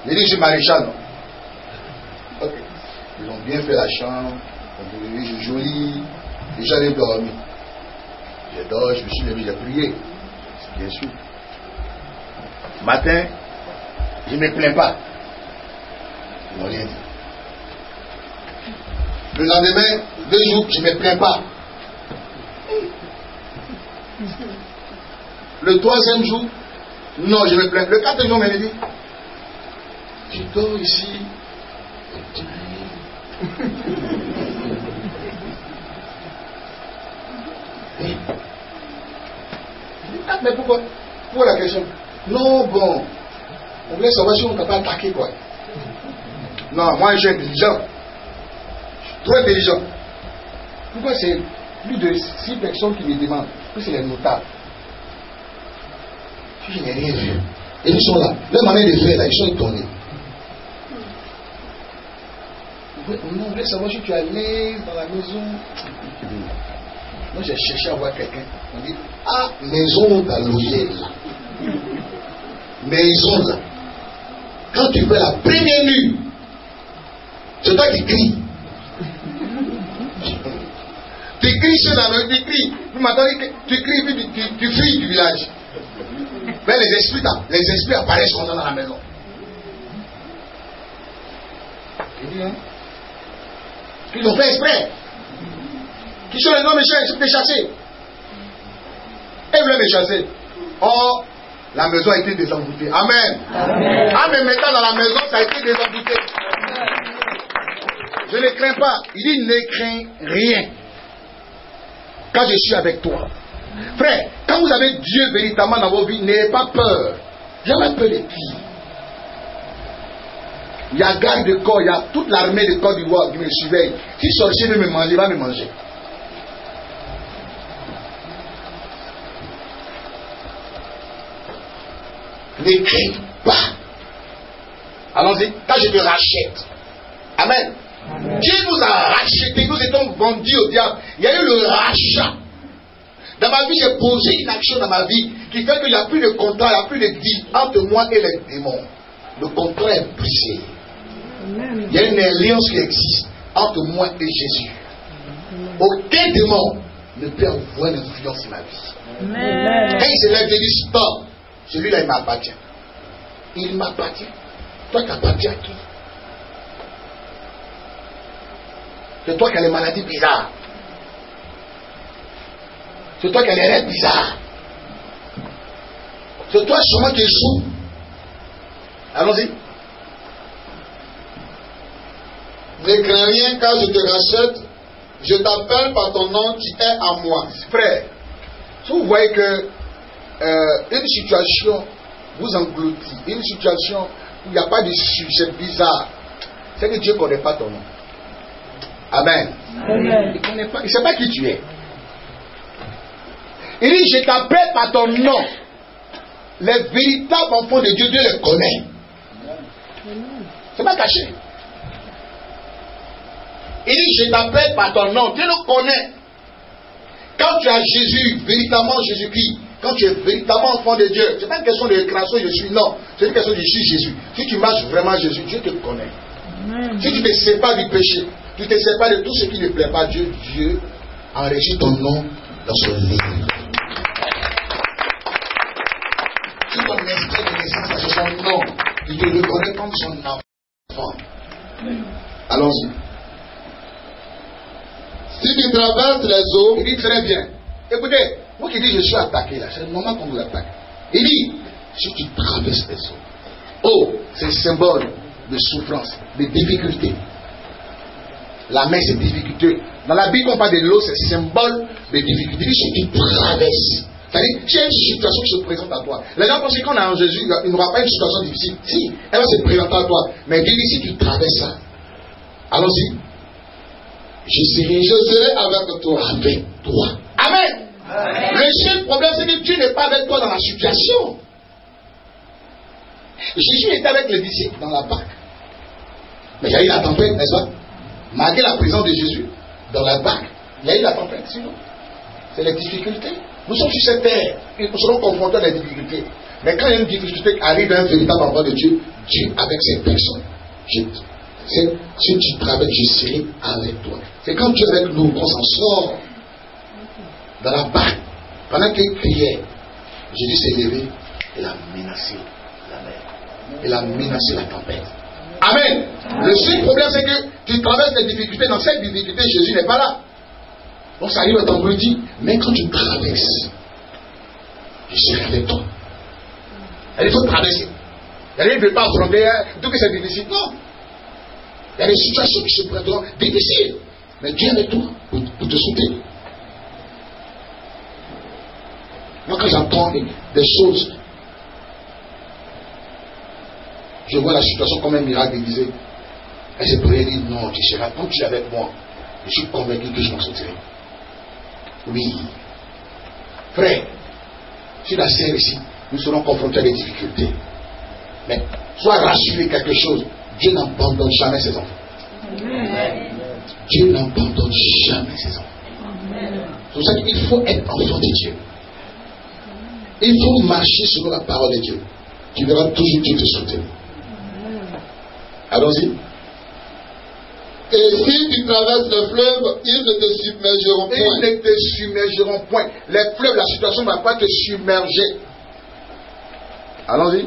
J'ai dit, je suis maréchal, non? Ok. Ils ont bien fait la chambre, c'est joli. Et j'allais dormir. J'ai dormi, je me suis levé, j'ai prié. Bien sûr. Matin, je ne me plains pas. Ils n'ont rien dit. Le lendemain, 2 jours, je ne me plains pas. Le 3e jour, non, je me plains. Le 4e jour, on m'a dit, tu dors ici. Mais pourquoi? Pourquoi la question? Non, bon. On voulait savoir si on ne t'a pas attaqué, quoi. Non, moi je suis intelligent. Je suis trop intelligent. Pourquoi c'est plus de 6 personnes qui me demandent? Puis c'est les notables. Je n'ai rien vu. Et ils sont là. Leur manière de faire, là, ils sont étonnés. Non, on voulait savoir si tu es à l'aise dans la maison. Moi, j'ai cherché à voir quelqu'un. On dit, ah, maison d'Aloyel, là. Maison, là. Quand tu fais la première nuit, c'est toi qui cries. Tu cries sur la maison, tu cries. Vous m'entendez, tu cries, puis tu fuis du village. Mais les esprits apparaissent comme ça dans la maison. Il dit, hein? Ils ont fait exprès. Qui sont les noms méchants, ils sont déchassés. Et ils voulaient me chasser. Or, la maison a été désemboutée. Amen. Amen. Ah, mais maintenant dans la maison, ça a été désembouté. Je ne crains pas. Il dit, ne crains rien. Quand je suis avec toi. Frère, quand vous avez Dieu véritablement dans vos vies, n'ayez pas peur. Jamais peur de qui? Il y a garde de corps, il y a toute l'armée de Côte d'Ivoire qui me surveille. Si sorcier veut me manger, il va me manger. Ne crains pas. Allons-y. Quand je te rachète. Amen. Amen. Dieu nous a rachetés. Nous étions vendus au diable. Il y a eu le rachat. Dans ma vie, j'ai posé une action dans ma vie qui fait qu'il n'y a plus de contrat, il n'y a plus de deal entre moi et les démons. Le contrat est brisé. Amen. Il y a une alliance qui existe entre moi et Jésus. Aucun démon ne peut avoir une influence sur ma vie. Amen. Quand il se lève, il dit stop. Celui-là, il m'appartient. Il m'appartient. Toi, tu appartiens à qui? C'est toi qui as les maladies bizarres. C'est toi qui as les rêves bizarres. C'est toi sûrement qui es sous. Allons-y. Ne crains rien car je te rachète. Je t'appelle par ton nom qui est à moi. Frère, si vous voyez que une situation vous engloutit, une situation où il n'y a pas de sujet bizarre, c'est que Dieu ne connaît pas ton nom. Amen. Amen. Il ne sait pas qui tu es. Il dit, je t'appelle par ton nom. Les véritables enfants de Dieu, Dieu les connaît. C'est pas caché. Il dit, je t'appelle par ton nom. Dieu nous connaît. Quand tu as Jésus, véritablement Jésus-Christ, quand tu es véritablement enfant de Dieu, ce n'est pas une question de création, je suis, non. C'est une question de je suis Jésus. Si tu marches vraiment Jésus, Dieu te connaît. Si tu te sépares du péché, tu te sépares de tout ce qui ne plaît pas à Dieu, Dieu enregistre ton nom dans son livre. Si ton esprit de naissance a son nom, il te reconnaît comme son enfant. Allons-y. Si tu traverses les eaux, Il dit très bien. Écoutez, moi qui dis je suis attaqué là, c'est normal qu'on vous attaque. Il dit, si tu traverses les eaux, eau, c'est le symbole de souffrance, de difficulté. La mer, c'est difficulté. Dans la Bible, on parle de l'eau, c'est le symbole de difficulté. Il dit, si tu traverses, c'est-à-dire, s'il y a une situation qui se présente à toi, les gens pensent que quand on est en Jésus, il n'aura pas une situation difficile. Si, elle va se présenter à toi. Mais Dieu dit, si tu traverses ça, allons-y. Je serai avec toi. Avec toi. Amen. Le seul problème, c'est que Dieu n'est pas avec toi dans la situation. Jésus était avec les disciples dans la barque. Mais il y a eu la tempête, n'est-ce pas? Malgré la présence de Jésus dans la barque, il y a eu la tempête, sinon. C'est les difficultés. Nous sommes sur cette terre et nous serons confrontés à des difficultés. Mais quand il y a une difficulté qui arrive à un véritable endroit de Dieu, Dieu avec ses personnes. Si tu travailles, je serai avec toi. C'est quand Dieu est avec nous qu'on s'en sort. Dans la barque, pendant qu'il criait, Jésus s'est levé et a menacé la mer. Il a menacé la tempête. Amen. Le seul problème, c'est que tu traverses des difficultés. Dans cette difficulté, Jésus n'est pas là. Donc ça arrive à ton dit, mais quand tu traverses, je serai avec toi. Il faut traverser. Il ne veut pas affronter, tout que c'est difficile. Non. Il y a des situations qui se présentent difficiles. Mais Dieu est avec toi pour te soutenir. Moi, quand j'entends des choses, je vois la situation comme un miracle déguisé. Elle se pourrait dire, non, tu seras, quand tu es avec moi, je suis convaincu que je m'en sortirai. Oui. Frère, sur la serre ici, nous serons confrontés à des difficultés. Mais, sois rassuré quelque chose, Dieu n'abandonne jamais ses enfants. Dieu n'abandonne jamais ses enfants. C'est pour ça qu'il faut être enfant de Dieu. Il faut marcher selon la parole de Dieu. Tu verras toujours Dieu te soutenir. Allons-y. et si tu traverses le fleuve, ils ne te submergeront point. Ils ne te submergeront point. Les fleuves, la situation ne va pas te submerger. Allons-y.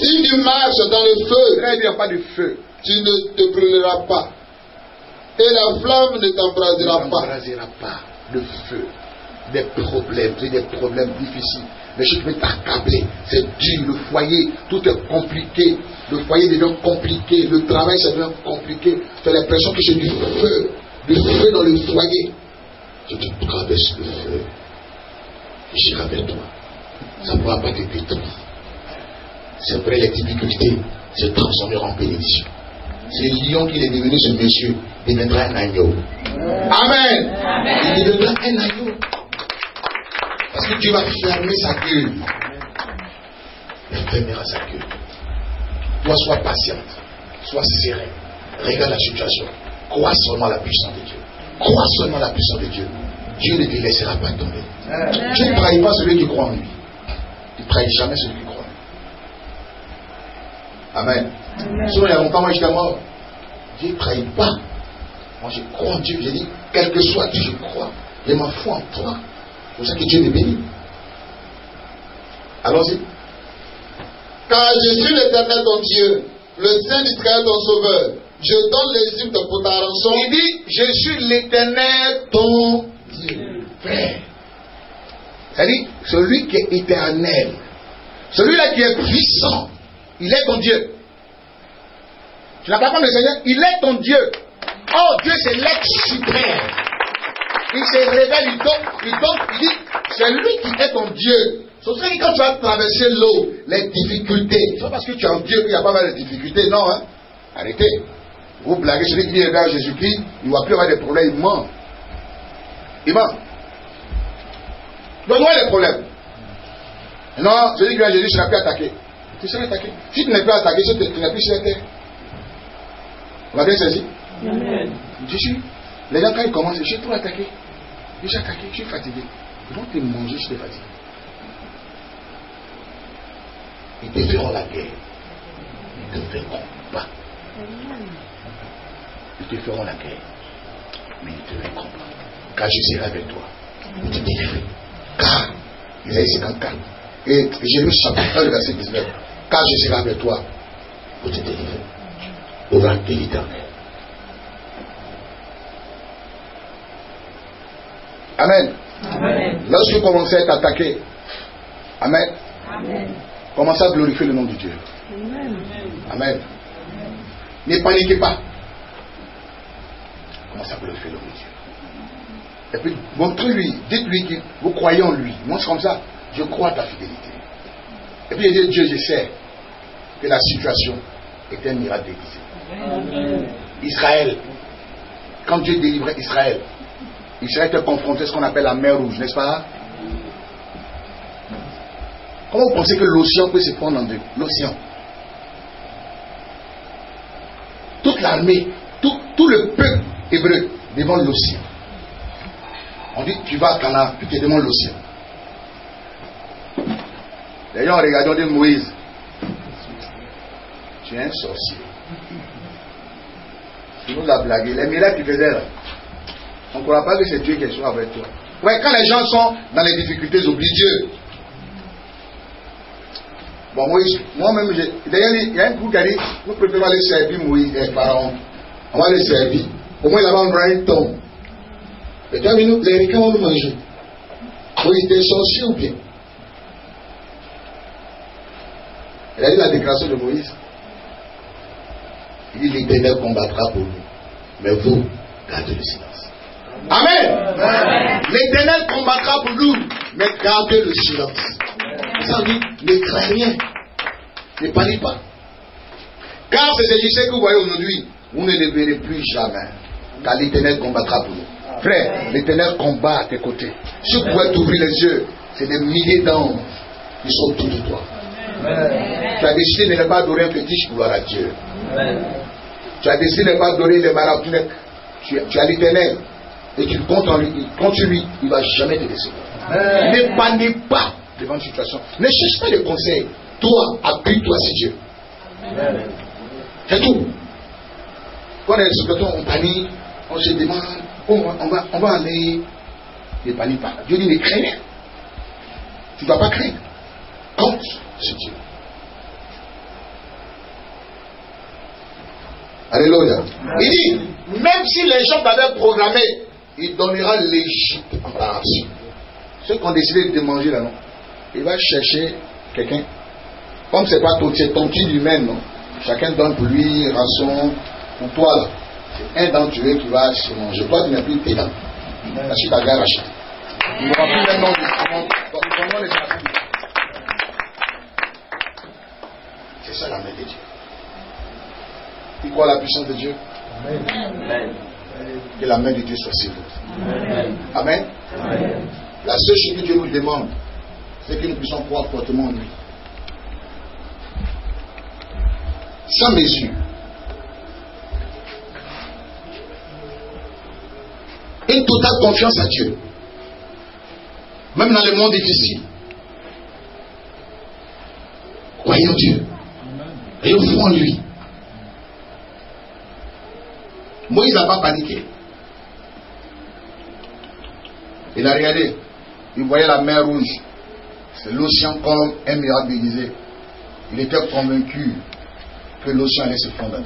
Si tu marches dans le feu, Très bien, pas de feu. tu ne te brûleras pas. Et la flamme ne t'embrasera pas. T'embrasera pas. Le feu. Des problèmes, c'est des problèmes difficiles. Les choses vont t'accabler. C'est dur. Le foyer, tout est compliqué. Le foyer devient compliqué. Le travail, ça devient compliqué. Tu as l'impression que c'est du feu. Du feu dans le foyer. Je te traverse le feu. Et j'irai avec toi. Ça ne pourra pas te détruire. C'est vrai, les difficultés se transformeront en bénédiction. C'est le lion qui est devenu ce monsieur deviendra un agneau. Amen. Amen. Il deviendra un agneau. Parce que Dieu va fermer sa gueule. Il fermera sa gueule. Toi, sois patiente. Sois serein. Regarde la situation. Crois seulement la puissance de Dieu. Crois seulement la puissance de Dieu. Dieu ne te laissera pas tomber. Dieu ne trahit pas celui qui croit en lui. Il ne trahit jamais celui qui croit en lui. Amen. Sinon, il y a longtemps, moi, j'étais mort. Dieu ne trahit pas. Moi, je crois en Dieu. J'ai dit, quel que soit Dieu, je crois. J'ai ma foi en toi. C'est pour ça que Dieu me bénit. Allons-y. Car je suis l'Éternel ton Dieu, le Saint d'Israël ton Sauveur. Je donne l'Égypte pour ta rançon. Il dit, je suis l'Éternel ton Dieu. Frère. C'est-à-dire, celui qui est éternel. Celui-là qui est puissant. Il est ton Dieu. Tu n'as pas compris le Seigneur? Il est ton Dieu. Oh, Dieu, c'est l'être suprême. Il se révèle, il dit, c'est lui qui est ton Dieu. C'est pour ça que quand tu vas traverser l'eau, les difficultés, c'est pas parce que tu es en Dieu qu'il n'y a pas mal de difficultés, non, hein. Arrêtez. Vous blaguez, celui qui vient vers Jésus-Christ, il ne va plus avoir des problèmes, il ment. Il ment. Donc, voilà les problèmes. Non, celui qui vient à Jésus, tu n'as plus attaqué. Tu seras attaqué. Si tu n'es plus attaqué, tu n'es plus sur la terre. On va bien saisir. Amen. Les gens, quand ils commencent, je suis trop attaqué. Je suis attaqué, je suis fatigué. Ils vont te manger si tu es fatigué. Ils te feront la guerre. Ils te feront pas. Ils te feront la guerre. Mais ils te feront pas. Car je serai avec toi. Pour te délivrer. Car, Isaïe 54. Et Jérémie chapitre 1, verset 19. Car je serai avec toi. Pour te délivrer. Au rang de l'Éternel. Amen. Amen. Lorsque vous commencez à être attaqué, Amen. Amen. Commencez à glorifier le nom de Dieu. Amen. Amen. Ne paniquez pas. Commencez à glorifier le nom de Dieu. Et puis, montrez-lui, dites-lui que vous croyez en lui. Moi, c'est comme ça. Je crois à ta fidélité. Et puis, il dit, Dieu, je sais que la situation est un miracle déguisé. Israël, quand Dieu délivrait Israël, Israël était confronté à ce qu'on appelle la mer Rouge, n'est-ce pas? Comment vous pensez que l'océan peut se prendre en deux? L'océan. Toute l'armée, tout le peuple hébreu devant l'océan. On dit, tu vas à Canaan, tu te devant l'océan. Les gens regardent, on dit, Moïse, tu es un sorcier. Tu nous as blagué. Les miracles que tu faisais là, on ne croit pas que c'est Dieu qui soit avec toi. Ouais, quand les gens sont dans les difficultés, ils oublient Dieu. Bon, Moïse, moi-même, d'ailleurs, il y a un coup qui a dit, nous préférons aller servir Moïse et Pharaon. On va les servir. Au moins, là-bas, on aura un tombe. Et toi, les ricains vont nous manger. Moïse, t'es sorcier ou bien? Il a dit la déclaration de Moïse. Il dit, l'Éternel combattra pour nous. Mais vous, gardez le silence. Amen. Amen. L'Éternel combattra pour nous, mais gardez le silence. Ça dit, ne craignez rien. Ne paniquez pas. Car c'est ce que vous voyez aujourd'hui, vous ne le verrez plus jamais. Car l'Éternel combattra pour nous. Frère, l'Éternel combat à tes côtés. Si vous pouvez t'ouvrir les yeux, c'est des milliers d'anges qui sont autour de toi. Amen. Tu as décidé de ne pas adorer un fétiche, gloire à Dieu. Amen. Tu as décidé de ne pas adorer les marabouts. Tu as l'Éternel. Et tu comptes en lui, compte sur lui, il ne va jamais te décevoir. Ne panique pas devant une situation. Ne cherche pas de conseils. Toi, appuie-toi sur Dieu. Amen. C'est tout. Quand on panique, on se demande, on va aller. Ne panique pas. Dieu dit, ne crains rien. Tu ne dois pas craindre. Compte sur Dieu. Alléluia. Il dit, même si les gens t'avaient programmé, il donnera l'Égypte en rançon. Ceux qui ont décidé de manger là, non? Il va chercher quelqu'un. Comme c'est pas c'est ton type humain, non? Chacun donne pour lui rançon. Pour toi là, c'est un d'entre eux qui va se manger. Toi, tu n'as plus tes dents. Achille ta gare, achille. Il n'aura plus le nom de c'est ça la main de Dieu. Tu crois à la puissance de Dieu? Amen. Que la main de Dieu soit sur vous. Amen. Amen. Amen. La seule chose que Dieu nous demande, c'est que nous puissions croire fortement en lui. Sans mesure. Une totale confiance à Dieu. Même dans les moments difficiles. Croyez en Dieu. Ayons foi en lui. Moïse n'a pas paniqué. Il a regardé. Il voyait la mer Rouge. C'est l'océan comme un miracle déguisé. Il était convaincu que l'océan allait se fondre.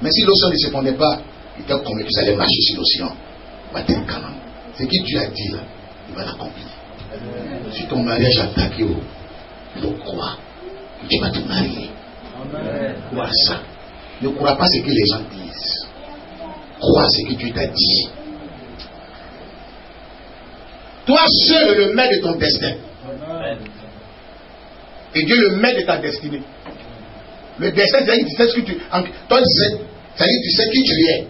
Mais si l'océan ne se fondait pas, il était convaincu que ça allait marcher sur l'océan. Ce que Dieu a dit là, il va l'accomplir. Si ton mariage a attaqué, il faut croire que tu vas te marier. Crois ça. Ne crois pas ce que les gens disent. Crois ce que Dieu t'a dit. Toi seul est le maître de ton destin. Et Dieu est le maître de ta destinée. Le destin, c'est que tu sais ce que tu... Toi, tu sais qui tu es.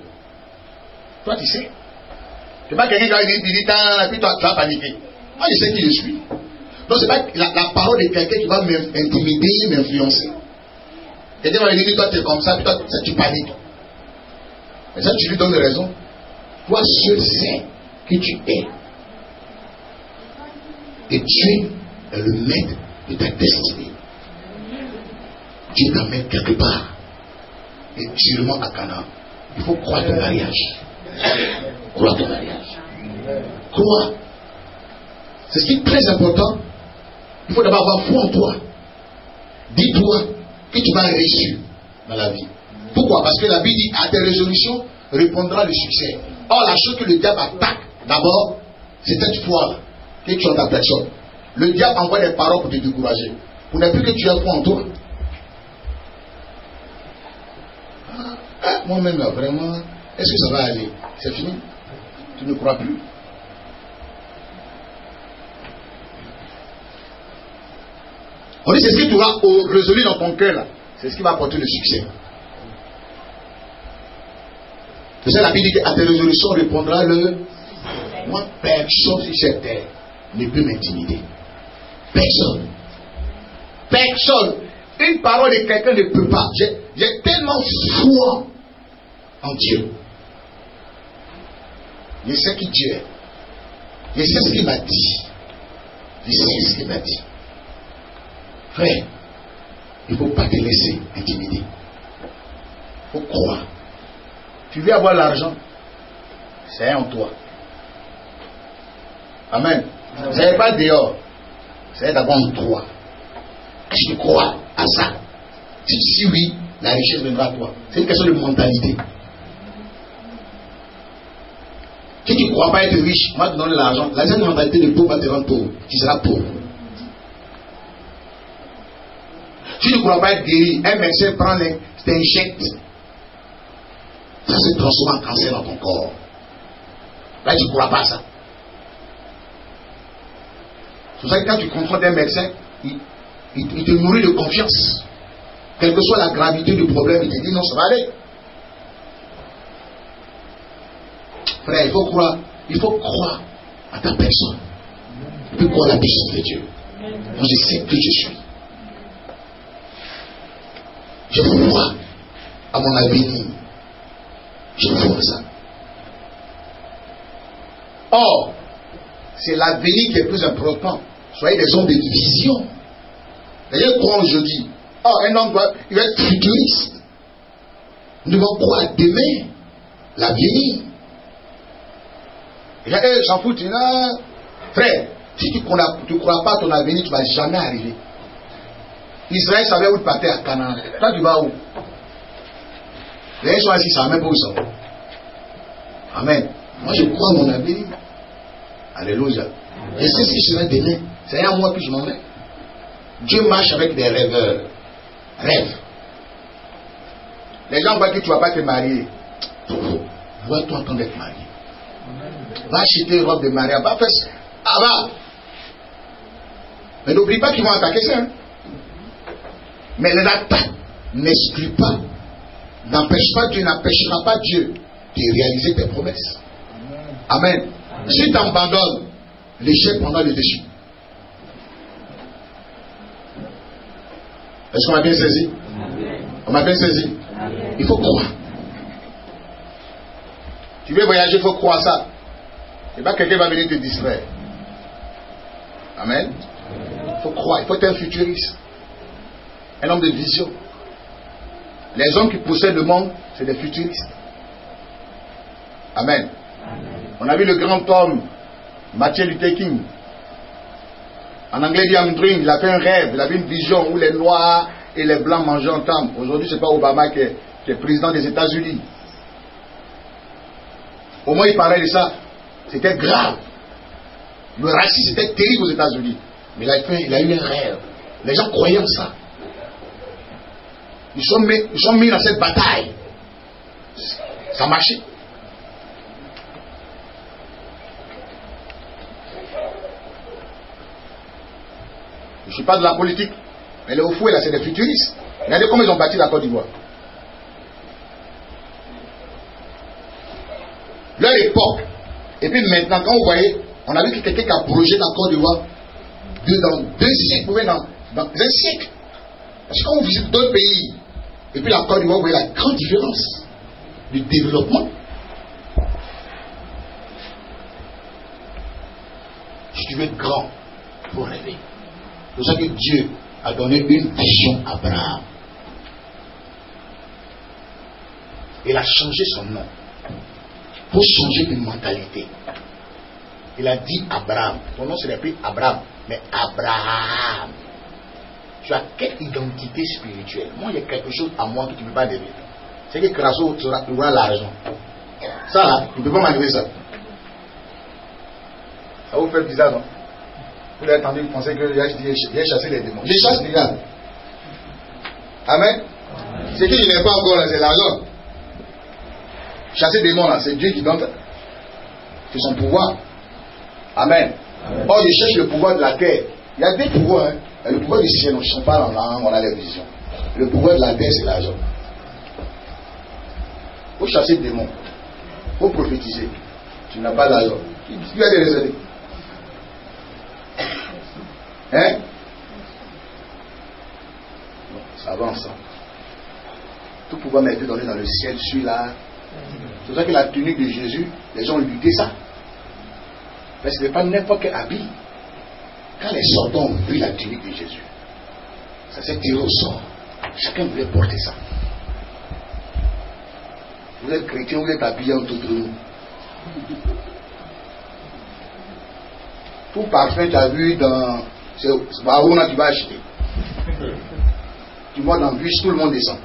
Toi, tu sais. C'est pas quelqu'un qui va dire, et puis toi, tu vas paniquer. Moi, je sais qui je suis. Donc, c'est pas la parole de quelqu'un qui va m'intimider, m'influencer. Quelqu'un va dire, toi, tu es comme ça, puis toi, tu paniques. Mais ça, tu lui donnes raison. Toi seul sais qui tu es. Et Dieu est le maître de ta destinée. Dieu t'amène quelque part. Et sûrement à Canaan. Il faut croire ton mariage. Croire ton mariage. Croire. C'est ce qui est très important. Il faut d'abord avoir foi en toi. Dis-toi que tu vas réussir dans la vie. Pourquoi? Parce que la Bible dit à tes résolutions répondra le succès. Or, la chose que le diable attaque d'abord, c'est cette foi-là que tu as dans ta personne. Le diable envoie des paroles pour te décourager. Pour ne plus que tu aies foi en toi. Moi-même là, vraiment, est-ce que ça va aller? C'est fini. Tu ne crois plus. On dit c'est ce que tu auras résolu dans ton cœur là. C'est ce qui va apporter le succès. C'est ça la Bible dit qu'à tes résolutions répondra le. Moi, personne sur cette terre ne peut m'intimider. Personne. Personne. Une parole de quelqu'un ne peut pas. J'ai tellement foi en Dieu. Je sais qui Dieu est. Je sais ce qu'il m'a dit. Je sais ce qu'il m'a dit. Frère, il ne faut pas te laisser intimider. Il faut croire. Tu veux avoir l'argent, c'est en toi. Amen. Ce n'est pas dehors. C'est d'abord en toi. Est-ce que tu crois à ça? Si oui, la richesse viendra à toi. C'est une question de mentalité. Si tu ne crois pas être riche, moi te donner l'argent. La seule mentalité de pauvre va te rendre pauvre. Tu seras pauvre. Si tu ne crois pas être guéri, un médecin prend t'injecte. Ça se transforme en cancer dans ton corps. Là, tu ne crois pas à ça. C'est pour ça que quand tu confrontes un médecin, il te nourrit de confiance. Quelle que soit la gravité du problème, il te dit non, ça va aller. Frère, il faut croire à ta personne. Il faut croire à la puissance de Dieu. Moi, je sais que je suis. Je crois à mon avenir. Je crois à ça. Or, c'est l'avenir qui est plus important. Soyez des hommes de vision. D'ailleurs, croire aujourd'hui. Oh, un homme il va être futuriste. Nous devons croire à demain, l'avenir. Et là, j'en fous, tu là. Frère, si tu ne crois pas à ton avenir, tu ne vas jamais arriver. Israël savait où il partait à Canaan. Toi, tu vas où? Les gens ici, ça ne savent même pas où ils sont. Amen. Moi, je crois à mon avenir. Alléluia. Et c'est ce que je serai demain. C'est à moi que je m'en vais. Dieu marche avec des rêveurs. Rêve. Les gens voient que tu ne vas pas te marier. Vois-toi en train d'être marié. Va acheter une robe de mariage. Va faire ça. Ah va. Mais n'oublie pas qu'ils vont attaquer ça. Hein? Mais l'attaque n'exclut pas, n'empêchera pas Dieu de réaliser tes promesses. Amen. Si tu abandonnes, l'échec prendra le dessus. Est-ce qu'on m'a bien saisi? On m'a bien saisi? Il faut croire. Tu veux voyager, il faut croire ça. Et pas quelqu'un va venir te distraire. Amen. Il faut croire, il faut être un futuriste. Un homme de vision. Les hommes qui possèdent le monde, c'est des futuristes. Amen. On a vu le grand homme, Martin Luther King. En anglais, il dit I'm dream. Il a fait un rêve, il avait une vision où les noirs et les blancs mangeaient ensemble. Aujourd'hui, ce n'est pas Obama qui est président des États-Unis. Au moins, il parlait de ça. C'était grave. Le racisme était terrible aux États-Unis. Mais il a eu un rêve. Les gens croyaient en ça. Ils sont mis dans cette bataille. Ça marchait. Je ne suis pas de la politique. Mais les Hauts-Fouets, là, c'est des futuristes. Regardez comment ils ont bâti la Côte d'Ivoire. Leur époque. Et puis maintenant, quand vous voyez, on a vu que quelqu'un qui a projeté la Côte d'Ivoire dans 2 siècles, ou dans un siècle. Parce que quand vous visitez d'autres pays, et puis la Côte d'Ivoire, vous voyez la grande différence. du développement. Si tu veux être grand, il faut rêver. C'est pour ça que Dieu a donné une vision à Abraham. Il a changé son nom pour changer de mentalité. Il a dit Abraham. Ton nom serait plus Abraham, mais Abraham. Tu as quelle identité spirituelle? Moi, il y a quelque chose à moi que tu ne peux pas devenir. C'est que Crasso aura l'argent. Ça là, tu ne peux pas m'enlever ça. Ça vous fait bizarre, non? Vous avez entendu penser que j'ai chassé les démons. J'ai chassé les gars. Amen. C'est qui n'est pas encore là, c'est l'argent. Chasser des démons là, c'est Dieu qui donne. C'est son pouvoir. Amen. Or, je cherche le pouvoir de la terre. Il y a des pouvoirs. Hein. Le pouvoir du ciel, on ne chante pas en langue, on a les visions. Le pouvoir de la terre, c'est l'argent. Il faut chasser des démons. Il faut prophétiser. Tu n'as pas l'argent. Tu as des raisons. Hein? Ça va ensemble. Tout pouvoir m'a été donné dans le ciel, celui-là. C'est pour ça que la tunique de Jésus, les gens ont lutté ça. Mais ce n'est pas n'importe quel habit. Quand les soldats ont vu la tunique de Jésus, ça s'est tiré au sort. Chacun voulait porter ça. Vous êtes chrétien, vous êtes habillé en tout nous. Tout parfum, tu as vu dans. C'est Barouna, tu vas acheter. Tu vois dans le bus, tout le monde descend.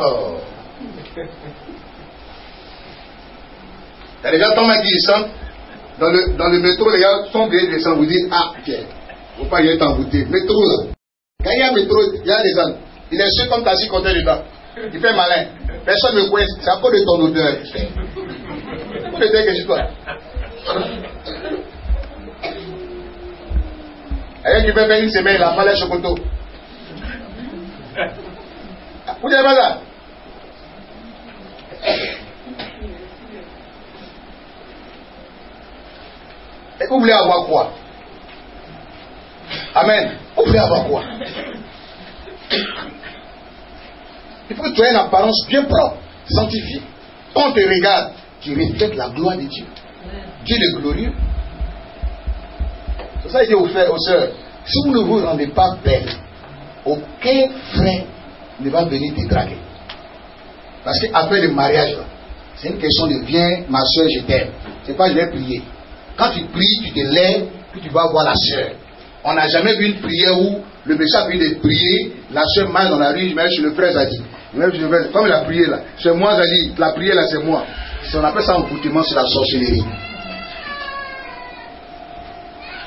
Oh. Il y a des gens, tant qui descendent, dans le métro, les gars sont bien descendus, vous dites, ah, tiens, il ne faut pas y être embouté. Métro là. Quand il y a un métro, il y a des gens. Il est seul comme t'as assis côté dedans. Il fait malin. Personne ne coince. C'est à cause de ton odeur. C'est pour l'odeur que je dois. Il y a qui peut faire une semaine, il a pas les chocotos. Vous n'avez pas ça? Et vous voulez avoir quoi? Amen. Vous voulez avoir quoi? Il faut que tu aies une apparence bien propre, sanctifiée. Quand on te regarde, tu reflètes la gloire de Dieu. Dieu est glorieux. C'est ça qu'il dit aux frères, aux sœurs. Si vous ne vous rendez pas belle, aucun frère ne va venir te draguer. Parce qu'après le mariage, c'est une question de viens, ma soeur, je t'aime. C'est pas je vais prier. Quand tu pries, tu te lèves, puis tu vas voir la soeur. On n'a jamais vu une prière où le monsieur a pris de prier, la soeur marche dans la rue, je mets chez le frère Zadi. Comme il a prié là, c'est moi Zadi, la prière là c'est moi. Si on appelle ça encoutement, c'est la sorcellerie.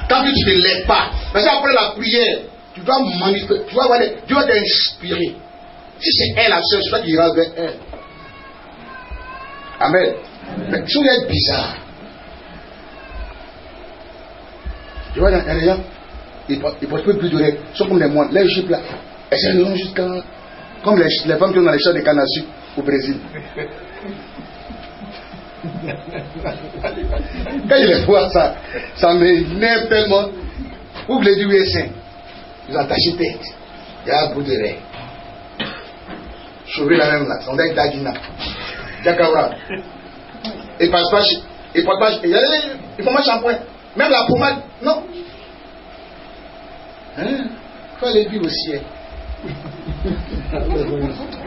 Quand tu ne te lèves pas, parce qu'après la prière, tu dois manifester, tu vas voir, Dieu va t'inspirer. Si c'est elle la soeur, c'est toi qui ira vers elle. Amen. Mais tu vas être bizarre. Tu vois, il y a des gens, ils ne portent plus d'oreilles, ils sont comme les moines, les jupes là, elles se longuent jusqu'à. Comme les femmes qui sont dans les champs de canne à sucre au Brésil. Quand je les vois, ça m'énerve tellement. Vous voulez dire oui, saint. Vous attachez tête. Il y a un bout d'oreille. Chauver la même là, on est Dagina. Jacawra. Et passe pas, et porte pas, il faut pas shampoing. Même la pommade, non. Hein? Il faut aller vivre au ciel.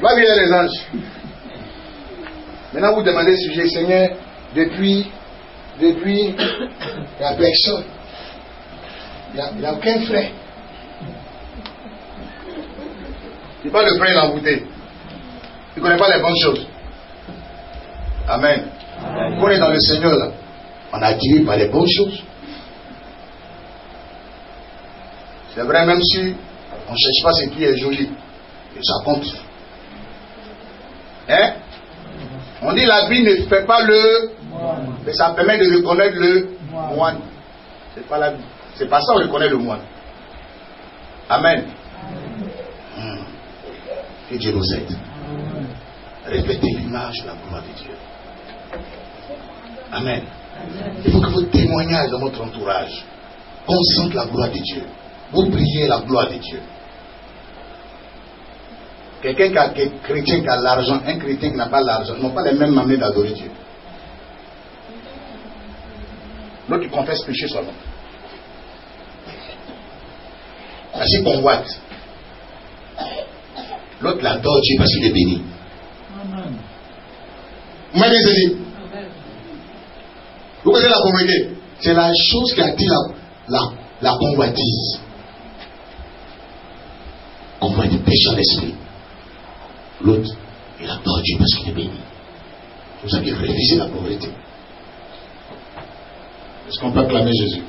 Va bien les anges. Maintenant vous demandez le sujet, Seigneur, depuis, il n'y a personne. Il n'y a aucun frère. Il n'est pas le frère l'embouté. Il ne connaît pas les bonnes choses. Amen. Amen. On est dans le Seigneur là. On a attiré par les bonnes choses. C'est vrai, même si on ne cherche pas ce qui est joli. Et ça compte. Hein? On dit la vie ne fait pas le moine. Mais ça permet de reconnaître le moine. C'est pas la vie. C'est pas ça qu'on reconnaît le moine. Amen. Que Dieu nous aide. Répétez l'image de la gloire de Dieu. Amen. Il faut que vos témoignages dans votre entourage consentent la gloire de Dieu. Vous priez la gloire de Dieu. Quelqu'un qui est chrétien qui a l'argent, un chrétien qui n'a pas l'argent, n'ont pas les mêmes manières d'adorer Dieu. L'autre qui confesse péché seulement. Ainsi convoite. L'autre l'adore Dieu parce qu'il est béni. Vous m'avez dit? Vous connaissez la convoitise? C'est la chose qui attire la convoitise. Convoite du péché en l'esprit. L'autre, il adore Dieu parce qu'il est béni. Vous avez révisé la pauvreté. Est-ce qu'on peut acclamer Jésus?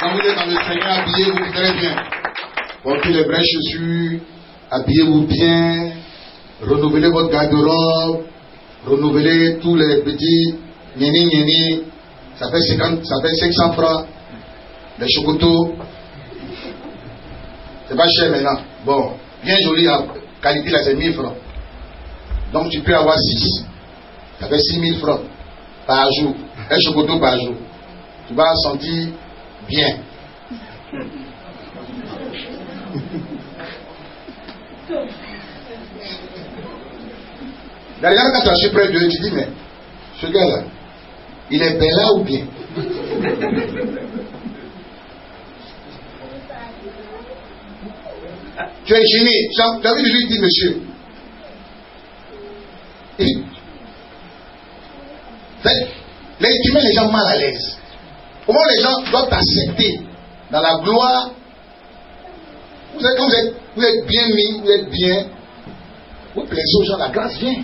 Quand vous êtes dans le Seigneur, habillez-vous très bien. Portez les vraies chaussures, habillez-vous bien, renouvelez votre garde-robe, renouvelez tous les petits nieni. Ça fait 500 francs. Les chocotos. C'est pas cher maintenant. Bon, bien joli, la qualité là c'est 1000 francs. Donc tu peux avoir 6. Ça fait 6000 francs par jour. Un chocotot par jour. Tu vas sentir bien. D'ailleurs, quand tu as près de Dieu, tu dis, mais ce gars-là, il est bel là ou bien? Tu es gêné. J'ai envie de lui dire, monsieur. Tu mets les gens mal à l'aise. Comment les gens doivent t'accepter dans la gloire? Quand vous êtes bien mis, vous êtes bien, vous plaisez aux gens, la grâce vient.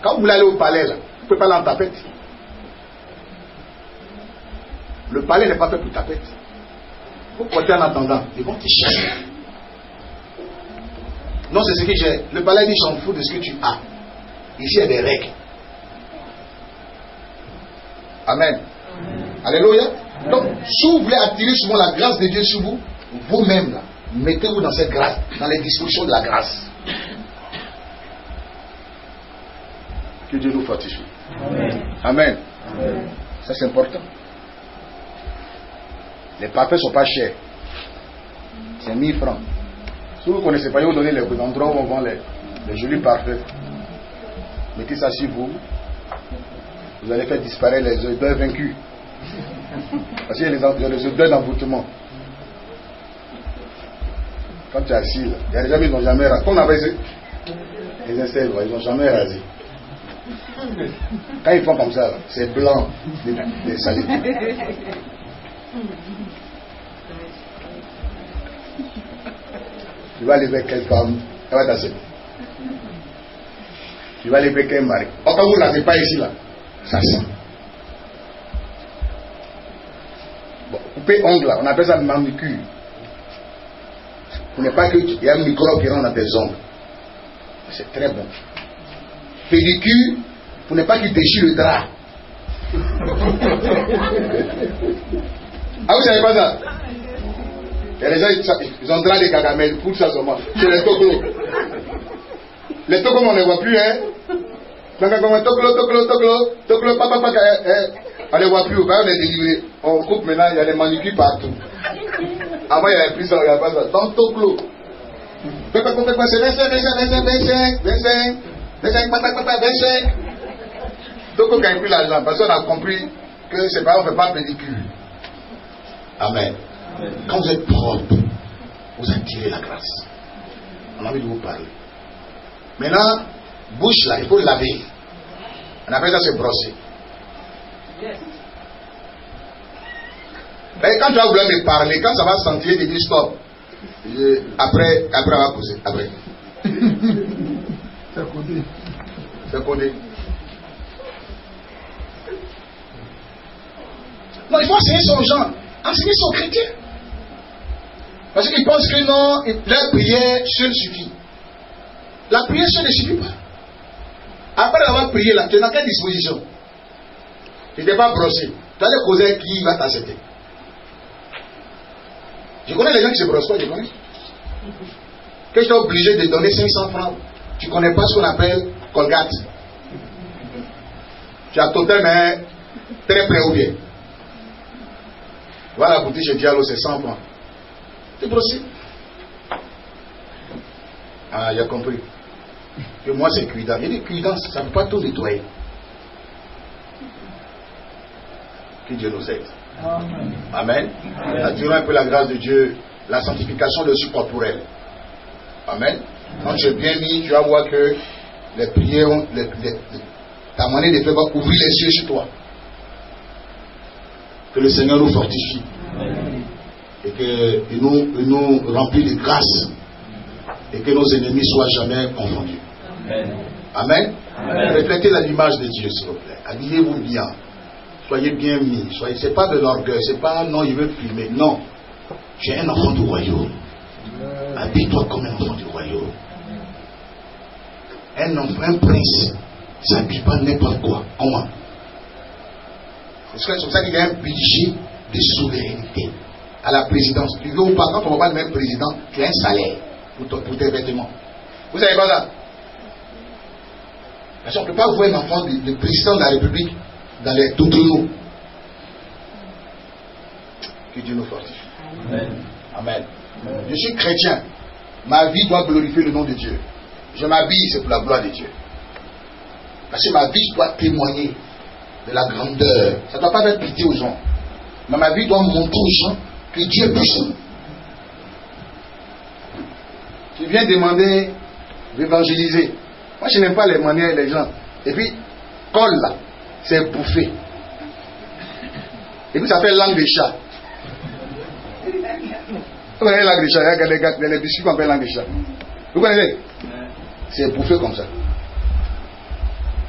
Quand vous voulez aller au palais, là, vous ne pouvez pas aller en tapette. Le palais n'est pas fait pour tapette. Vous portez en attendant, ils vont te chercher. Non, c'est ce que j'ai. Le palais dit, j'en fous de ce que tu as. Ici, il y a des règles. Amen. Alléluia. Donc, si vous voulez attirer souvent la grâce de Dieu sur vous, vous-même, là, mettez-vous dans cette grâce, dans les dispositions de la grâce. Que Dieu nous fortifie. Amen. Amen. Amen. Ça, c'est important. Les parfaits ne sont pas chers. C'est 1000 francs. Si vous ne connaissez pas, je vais vous donner les endroits où on vend les jolis parfaits. Mettez ça sur vous. Vous allez faire disparaître les odeurs vaincus. Parce qu'il y a les odeurs d'envoûtement. Quand tu es assis, là, il y a des gens qui n'ont jamais rasé. Qu'on avait les insectes, ils n'ont jamais rasé. Quand ils font comme ça, c'est blanc, les salités. Tu vas aller avec quelle femme, elle va t'accepter. Tu vas aller avec quel mari. Quand vous ne rasez pas ici, là, ça sent. Bon, couper ongle, là, on appelle ça manucure. Pour ne pas qu'il y ait un microbe qui rentre dans tes ongles. C'est très bon. Pédicure, pour ne pas qu'il déchire le drap. Ah, vous savez pas ça? Il y a des gens, ils ont drap des cagamelles, pour ça seulement. C'est les toclos. Les toclos, on ne les voit plus, hein? Toclo, papa, on ne les voit plus, on est délivré. On coupe maintenant, il y a des manucures partout. Avant, il y avait plus ça, il n'y a pas ça. Dans toclo. C'est 25. Toclo gagne plus l'argent, parce qu'on a compris que c'est pas, on ne fait pas pédicure. Amen. Quand vous êtes propre, vous attirez la grâce. On a envie de vous parler. Maintenant, bouche là, il faut laver. On appelle ça se brosser. Yes. Et quand tu vas vouloir me parler, quand ça va sentir, tu dis stop. Après, on va pousser. Après. C'est codé. C'est codé. Non, il faut enseigner son genre. Enseigner son chrétien. Parce qu'ils pensent que non, la prière seule suffit. La prière seule ne suffit pas. Après avoir prié là, tu es dans quelle disposition? Tu n'es pas brossé. Tu allais causer qui va t'accepter. Je connais les gens qui se brossent pas, je connais. Que tu es obligé de donner 500 francs. Tu ne connais pas ce qu'on appelle Colgate. Tu as total, mais très près ou bien. Voilà, la boutique chez Diallo, c'est 100 francs. C'est possible. Ah, il a compris. Que moi, c'est cuidant. Il dit cuidant, ça ne peut pas tout nettoyer. Que Dieu nous aide. Amen. Attirons un peu la grâce de Dieu, la sanctification de ce corporel. Amen. Quand tu es bien mis, tu vas voir que les prières, ta manière de faire va ouvrir les yeux sur toi. Que le Seigneur nous fortifie. Et qu'il nous remplit de grâce. Et que nos ennemis soient jamais confondus. Amen. Reflétez l'image de Dieu, s'il vous plaît. Habillez-vous bien. Soyez bien mis. C'est pas de l'orgueil. C'est pas non, il veut filmer. Non. Tu es un enfant du royaume. Habille-toi comme un enfant du royaume. Un prince ne s'habille pas n'importe quoi. Comment? C'est pour ça qu'il y a un budget de souveraineté à la présidence. Tu veux ou pas, quand on ne voit pas le même président, tu as un salaire pour tes vêtements. Vous savez pas ça? Parce qu'on ne peut pas voir un enfant de président de la République dans les doutrines. Que Dieu nous fortifie. Amen. Amen. Je suis chrétien. Ma vie doit glorifier le nom de Dieu. Je m'habille, c'est pour la gloire de Dieu. Parce que ma vie doit témoigner de la grandeur. Ça ne doit pas faire pitié aux gens. Mais ma vie doit montrer aux gens que Dieu est puissant. Tu viens demander d'évangéliser. Moi, je n'aime pas les manières des gens. Et puis, colle là, c'est bouffé. Et puis, ça fait langue de chat. Vous connaissez langue de chat? Il y a les biscuits qu'on appelle langue de chat. Vous connaissez? C'est bouffé comme ça.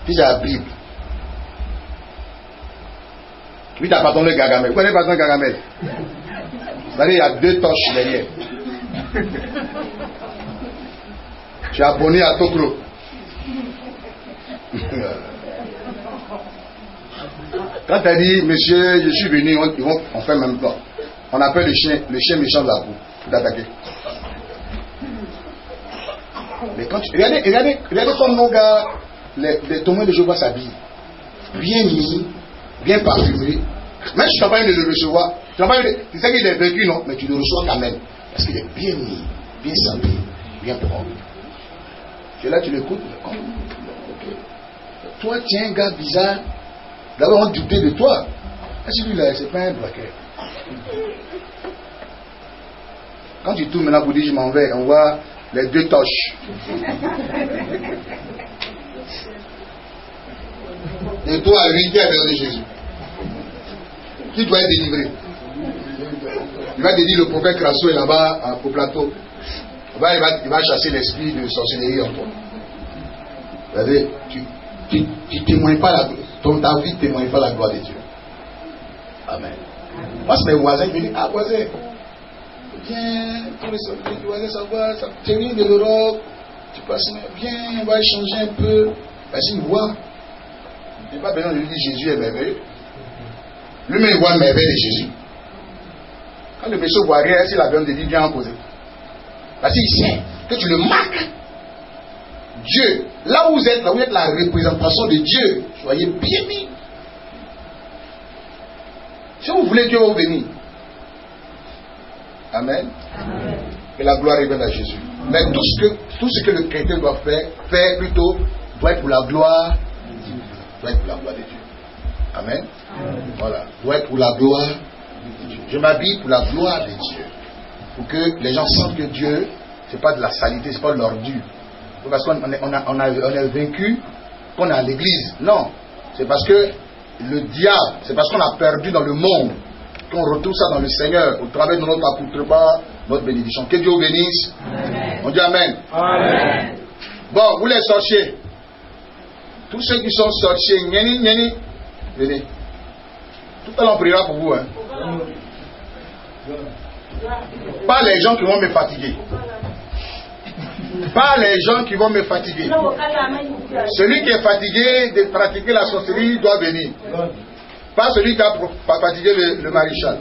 Puis, c'est la Bible. Puis, tu as patron de Gargamel. Vous connaissez le patron de Gargamel? C'est-à-dire, il y a 2 torches derrière. Tu es abonné à Tokro. Quand tu as dit, monsieur, je suis venu, on fait même pas. On appelle le chien méchant de la boue pour t'attaquer. Mais quand tu. Regardez comme nos gars, les témoins de Jéhovah s'habillent. Bien mis, bien parfumé. Même si tu n'as pas eu de le recevoir, tu sais qu'il est vaincu, non? Mais tu le reçois quand même. Parce qu'il est bien mis, bien sabillé, bien propre. Et là, tu l'écoutes. Okay. Toi, tu es un gars bizarre. D'abord, on doutait de toi. Celui-là, c'est pas un braqueur. Quand tu tournes maintenant pour dire je m'en vais, on voit les 2 torches. Et toi, lui, qui a besoin de Jésus? Qui doit être délivré? Il va te dire le prophète Crasso est là-bas au plateau. Il va chasser l'esprit de sorcellerie en toi. C'est-à-dire, tu témoignes pas ta vie ne témoigne pas la gloire de Dieu. Amen. Moi, c'est mes voisins qui me disent, ah, voisin, viens, les voisins, ça va, tu viens de l'Europe, tu passes, viens, on va échanger un peu. Parce qu'il me voit. Il n'y a pas besoin de lui dire Jésus est merveilleux. Lui-même, il voit le merveille de Jésus. Quand le monsieur voit rien, s'il a besoin de dire, viens en causer. Parce qu'il sait que tu le marques. Dieu, là où vous êtes la représentation de Dieu. Soyez bien mis. Si vous voulez, Dieu va vous bénir. Amen. Amen. Que la gloire revienne à Jésus. Mais tout ce que le chrétien doit faire plutôt, doit être pour la gloire de Dieu. Doit être pour la gloire de Dieu. Amen. Amen. Voilà. Doit être pour la gloire de Dieu. Je m'habille pour la gloire de Dieu. Pour que les gens sentent que Dieu, ce n'est pas de la saleté, ce n'est pas de l'ordure. Parce qu'on est vaincu, qu'on est à l'église. Non. C'est parce que le diable, c'est parce qu'on a perdu dans le monde, qu'on retrouve ça dans le Seigneur, au travers de notre apôtre, notre bénédiction. Que Dieu vous bénisse. Amen. On dit Amen. Amen. Bon, vous les sorciers, tous ceux qui sont sorciers, venez. Tout à l'heure on priera pour vous. Hein. Pas les gens qui vont me fatiguer. Pas les gens qui vont me fatiguer. Celui qui est fatigué de pratiquer la sorcellerie doit venir. Pas celui qui a fatigué le maréchal.